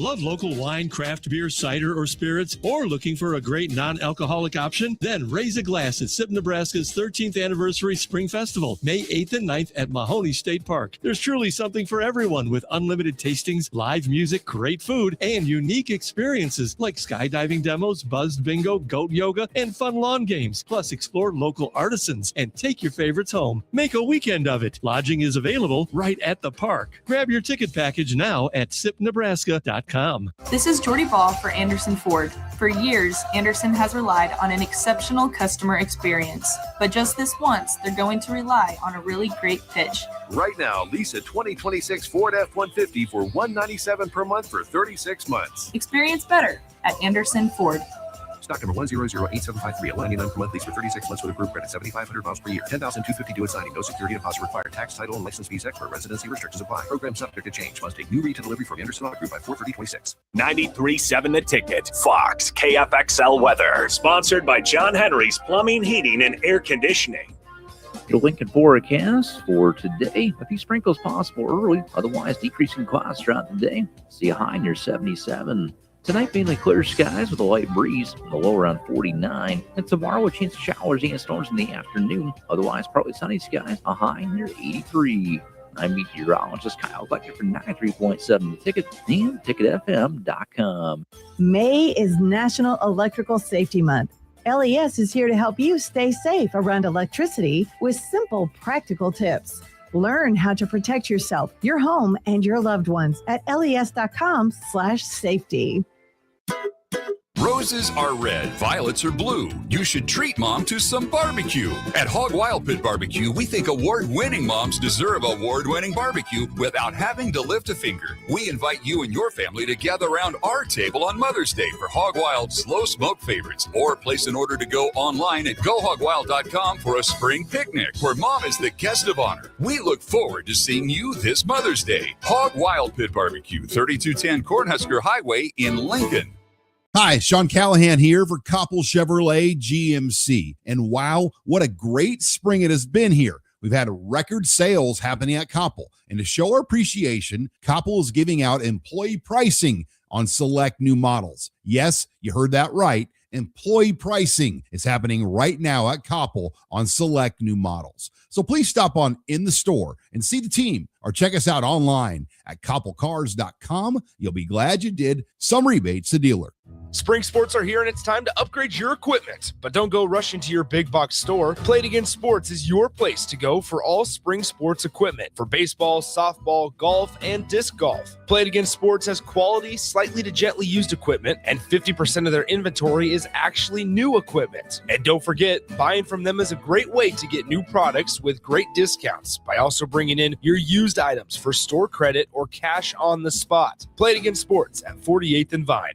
Love local wine, craft beer, cider, or spirits, or looking for a great non-alcoholic option? Then raise a glass at SIP Nebraska's 13th Anniversary Spring Festival, May 8th and 9th at Mahoney State Park. There's truly something for everyone with unlimited tastings, live music, great food, and unique experiences like skydiving demos, buzzed bingo, goat yoga, and fun lawn games. Plus, explore local artisans and take your favorites home. Make a weekend of it. Lodging is available right at the park. Grab your ticket package now at sipnebraska.com. This is Jordy Ball for Anderson Ford. For years, Anderson has relied on an exceptional customer experience. But just this once, they're going to rely on a really great pitch. Right now, lease a 2026 Ford F-150 for $197 per month for 36 months. Experience better at Anderson Ford. Stock number 1008753, $199 per month, lease for 36 months with approved credit, 7,500 miles per year, $10,252 at signing. No security deposit required. Tax, title, and license fees extra. Residency restrictions apply. Program subject to change. Must take new retail delivery from Anderson Auto Group by 4/30/26. 93.7 The Ticket. Fox KFXL weather. Sponsored by John Henry's Plumbing, Heating, and Air Conditioning. The Lincoln forecast for today. A few sprinkles possible early, otherwise decreasing clouds throughout the day. See a high near 77. Tonight, mainly clear skies with a light breeze, the low around 49. And tomorrow, a chance of showers and storms in the afternoon. Otherwise, partly sunny skies, a high near 83. I'm meteorologist Kyle Becker for 93.7 The Ticket and ticketfm.com. May is National Electrical Safety Month. LES is here to help you stay safe around electricity with simple, practical tips. Learn how to protect yourself, your home, and your loved ones at les.com/safety. Roses are red, violets are blue. You should treat mom to some barbecue. At Hog Wild Pit Barbecue, we think award-winning moms deserve award-winning barbecue without having to lift a finger. We invite you and your family to gather around our table on Mother's Day for Hog Wild's slow smoke favorites, or place an order to go online at gohogwild.com for a spring picnic where mom is the guest of honor. We look forward to seeing you this Mother's Day. Hog Wild Pit Barbecue, 3210 Cornhusker Highway in Lincoln. Hi, Sean Callahan here for Koppel Chevrolet GMC. And wow, what a great spring it has been here. We've had record sales happening at Koppel. And to show our appreciation, Koppel is giving out employee pricing on select new models. Yes, you heard that right. Employee pricing is happening right now at Koppel on select new models. So please stop on in the store and see the team, or check us out online at koppelcars.com. You'll be glad you did. Some rebates to dealer. Spring sports are here and it's time to upgrade your equipment. But don't go rushing to your big box store. Play It Again Sports is your place to go for all spring sports equipment for baseball, softball, golf, and disc golf. Play It Again Sports has quality, slightly to gently used equipment, and 50% of their inventory is actually new equipment. And don't forget, buying from them is a great way to get new products with great discounts by also bringing in your used items for store credit or cash on the spot. Play It Again Sports at 48th and Vine.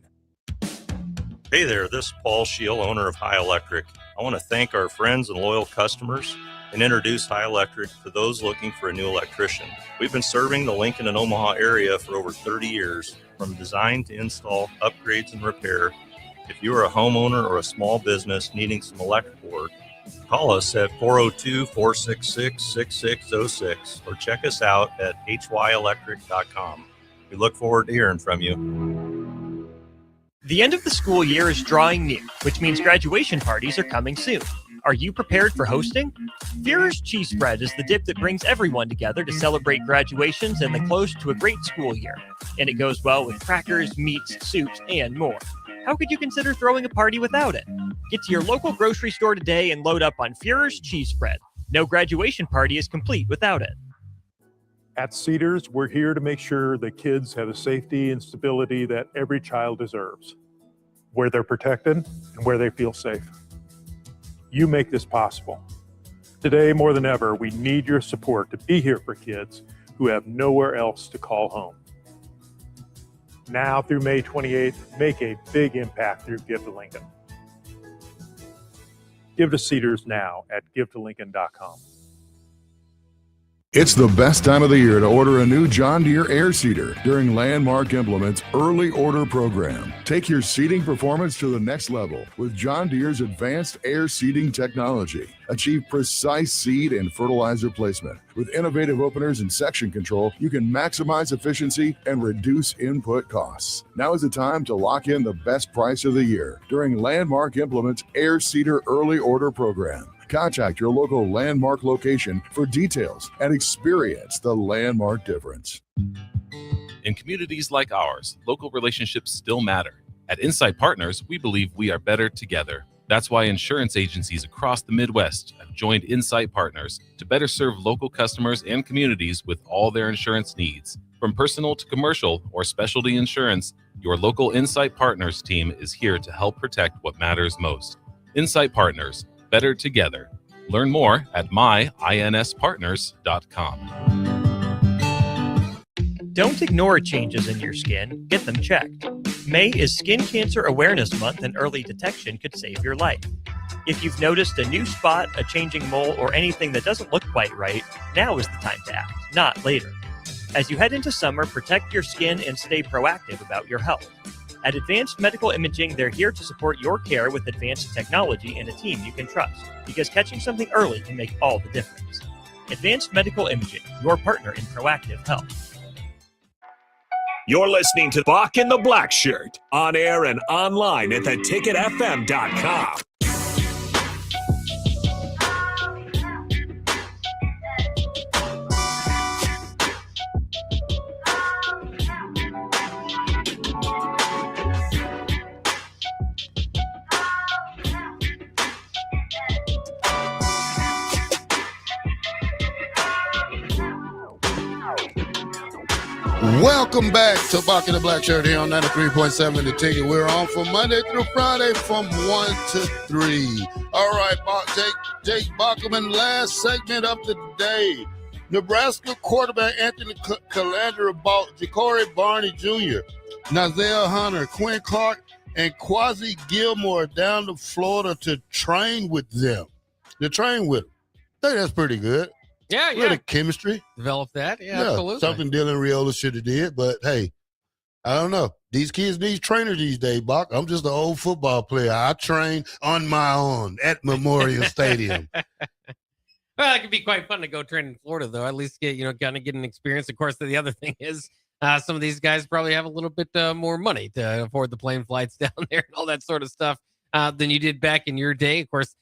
Hey there, this is Paul Scheel, owner of High Electric. I want to thank our friends and loyal customers and introduce High Electric to those looking for a new electrician. We've been serving the Lincoln and Omaha area for over 30 years, from design to install, upgrades, and repair. If you are a homeowner or a small business needing some electrical work, call us at 402-466-6606 or check us out at hyelectric.com. We look forward to hearing from you. The end of the school year is drawing near, which means graduation parties are coming soon. Are you prepared for hosting? Führer's Cheese Spread is the dip that brings everyone together to celebrate graduations and the close to a great school year. And it goes well with crackers, meats, soups, and more. How could you consider throwing a party without it? Get to your local grocery store today and load up on Führer's Cheese Spread. No graduation party is complete without it. At Cedars, we're here to make sure that kids have the safety and stability that every child deserves, where they're protected and where they feel safe. You make this possible. Today, more than ever, we need your support to be here for kids who have nowhere else to call home. Now through May 28th, make a big impact through Give to Lincoln. Give to Cedars now at givetolincoln.com. It's the best time of the year to order a new John Deere air seeder during Landmark Implement's early order program. Take your seeding performance to the next level with John Deere's advanced air seeding technology. Achieve precise seed and fertilizer placement. With innovative openers and section control, you can maximize efficiency and reduce input costs. Now is the time to lock in the best price of the year during Landmark Implement's air seeder early order program. Contact your local Landmark location for details and experience the Landmark difference. In communities like ours, local relationships still matter. At Insight Partners, we believe we are better together. That's why insurance agencies across the Midwest have joined Insight Partners to better serve local customers and communities with all their insurance needs. From personal to commercial or specialty insurance, your local Insight Partners team is here to help protect what matters most. Insight Partners, better together. Learn more at myinspartners.com. Don't ignore changes in your skin. Get them checked. May is Skin Cancer Awareness Month, and early detection could save your life. If you've noticed a new spot, a changing mole, or anything that doesn't look quite right, now is the time to act, not later. As you head into summer, protect your skin and stay proactive about your health. At Advanced Medical Imaging, they're here to support your care with advanced technology and a team you can trust, because catching something early can make all the difference. Advanced Medical Imaging, your partner in proactive health. You're listening to Bock and the Blackshirt, on air and online at theticketfm.com. Welcome back to Bock and the Blackshirt here on 93.7 The Ticket. We're on from Monday through Friday from 1 to 3. All right, Jake Bachman, last segment of the day. Nebraska quarterback Anthony Calandra bought Ja'Cory Barney Jr., Nazale Hunter, Quinn Clark, and Quasi Gilmore down to Florida to train with them. I think that's pretty good. Yeah. A little chemistry. Develop that. Yeah, absolutely. Something Dylan Riola should have did, but hey, I don't know. These kids need trainers these days, Bach. I'm just an old football player. I train on my own at Memorial Stadium. Well, it could be quite fun to go train in Florida, though. At least get kind of get an experience. Of course, the other thing is some of these guys probably have a little bit more money to afford the plane flights down there and all that sort of stuff than you did back in your day, of course,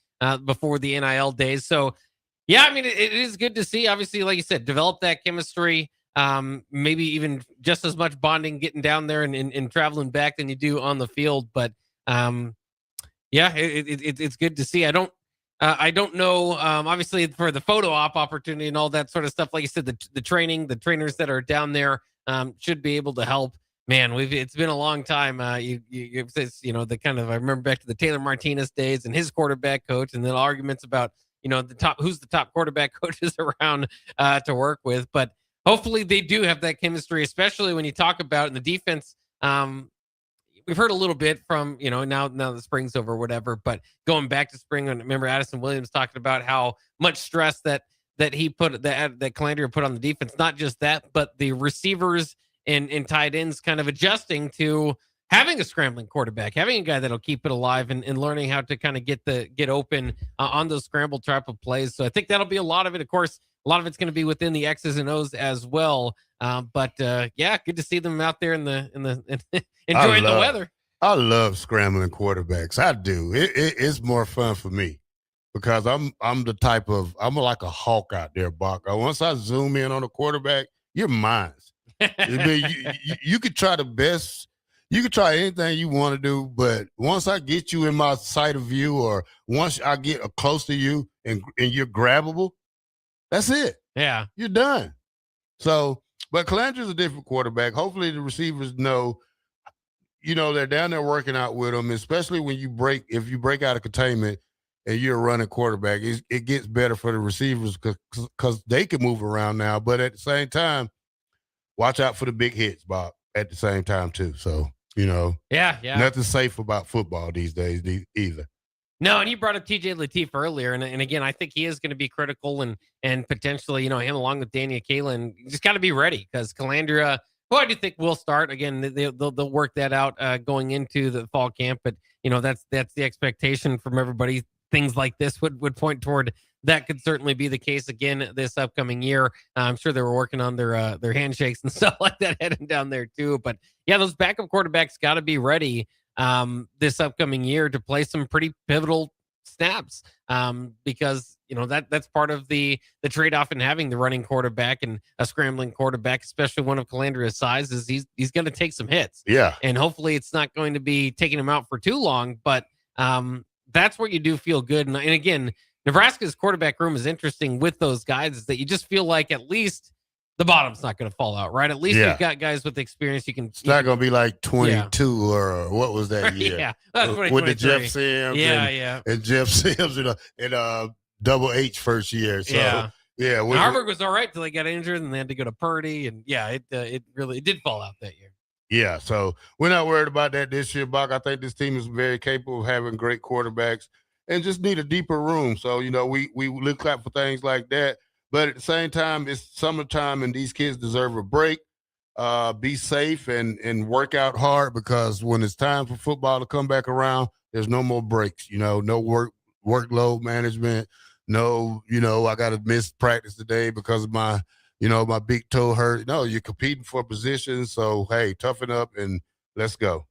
before the NIL days. So, yeah, I mean, it is good to see. Obviously, like you said, develop that chemistry. Maybe even just as much bonding getting down there and traveling back than you do on the field. But it's good to see. I don't know. Obviously, for the photo op opportunity and all that sort of stuff, like you said, the trainers that are down there should be able to help. Man, it's been a long time. I remember back to the Taylor Martinez days and his quarterback coach, and then arguments about who's the top quarterback coaches around to work with. But hopefully they do have that chemistry, especially when you talk about in the defense. We've heard a little bit from, now the spring's over, whatever, but going back to spring, and remember Addison Williams talking about how much stress that he put, that Calandra put on the defense. Not just that, but the receivers and tight ends kind of adjusting to having a scrambling quarterback, having a guy that'll keep it alive and learning how to kind of get open on those scramble type of plays. So I think that'll be a lot of it. Of course, a lot of it's going to be within the X's and O's as well. But good to see them out there in the enjoying the weather. I love scrambling quarterbacks. I do. It's more fun for me because I'm like a hawk out there, Bach. Once I zoom in on a quarterback, you're mine. You could try the best. You can try anything you want to do, but once I get you in my sight of view, or once I get close to you and you're grabbable, that's it. Yeah. You're done. So, but Calandra's a different quarterback. Hopefully the receivers know, they're down there working out with them, especially when if you break out of containment and you're a running quarterback, it gets better for the receivers because they can move around now. But at the same time, watch out for the big hits, Bob, at the same time too. So, Yeah. Nothing safe about football these days either. No, and you brought up TJ Lateef earlier, and again, I think he is going to be critical, and potentially, him along with Daniel Kalen, just got to be ready because Calandria, who I do think will start again. They'll work that out going into the fall camp, but that's the expectation from everybody. Things like this would point toward that could certainly be the case again this upcoming year. I'm sure they were working on their handshakes and stuff like that heading down there too. But yeah, those backup quarterbacks got to be ready this upcoming year to play some pretty pivotal snaps because that's part of the trade-off in having the running quarterback and a scrambling quarterback, especially one of Calandria's size, is he's going to take some hits. Yeah, and hopefully it's not going to be taking him out for too long, but that's where you do feel good. And again, Nebraska's quarterback room is interesting with those guys, is that you just feel like at least the bottom's not going to fall out, right? At least you've got guys with experience. It's not going to be like 22 or what was that year? Yeah, with the Jeff Sims. And Jeff Sims in Double H first year. So yeah. Harvard was all right till they got injured, and they had to go to Purdy, and it really did fall out that year. Yeah, so we're not worried about that this year, Bach. I think this team is very capable of having great quarterbacks and just need a deeper room. So, we look out for things like that. But at the same time, it's summertime and these kids deserve a break. Be safe and work out hard, because when it's time for football to come back around, there's no more breaks, no workload management. No, I got to miss practice today because of my big toe hurt. No, you're competing for positions. So, hey, toughen up and let's go.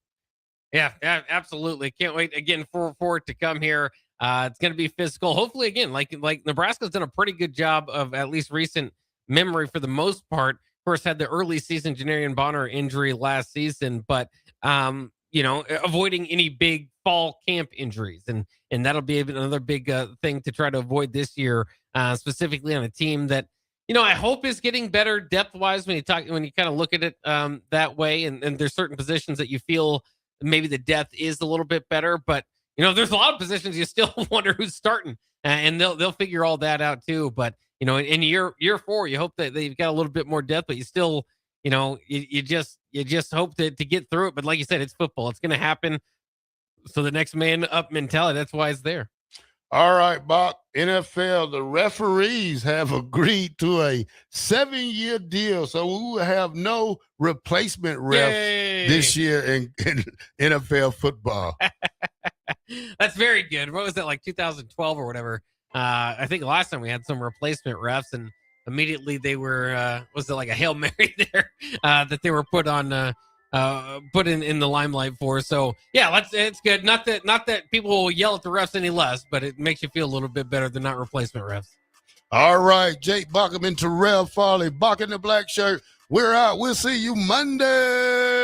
Yeah, absolutely. Can't wait again for it to come here. It's going to be physical. Hopefully, again, like Nebraska's done a pretty good job of at least recent memory for the most part. Of course, had the early season Janarian Bonner injury last season, but avoiding any big fall camp injuries, and that'll be another big thing to try to avoid this year, specifically on a team that I hope is getting better depth wise when you kind of look at it that way, and there's certain positions that you feel maybe the depth is a little bit better, but there's a lot of positions you still wonder who's starting, and they'll figure all that out too. But in year 4, you hope that they've got a little bit more depth, but you still, you just hope to get through it. But like you said, it's football; it's going to happen. So the next man up mentality, that's why it's there. All right, Bach. NFL, the referees have agreed to a 7-year deal, so we will have no replacement refs this year in NFL football. That's very good. What was that, like 2012 or whatever? I think last time we had some replacement refs, and immediately they were was it like a Hail Mary there that they were put on put in the limelight for. So yeah, it's good. Not that people will yell at the refs any less, but it makes you feel a little bit better than not replacement refs. All right, Jake Bachman, Terrell Farley, Bock in the Black Shirt. We're out. We'll see you Monday.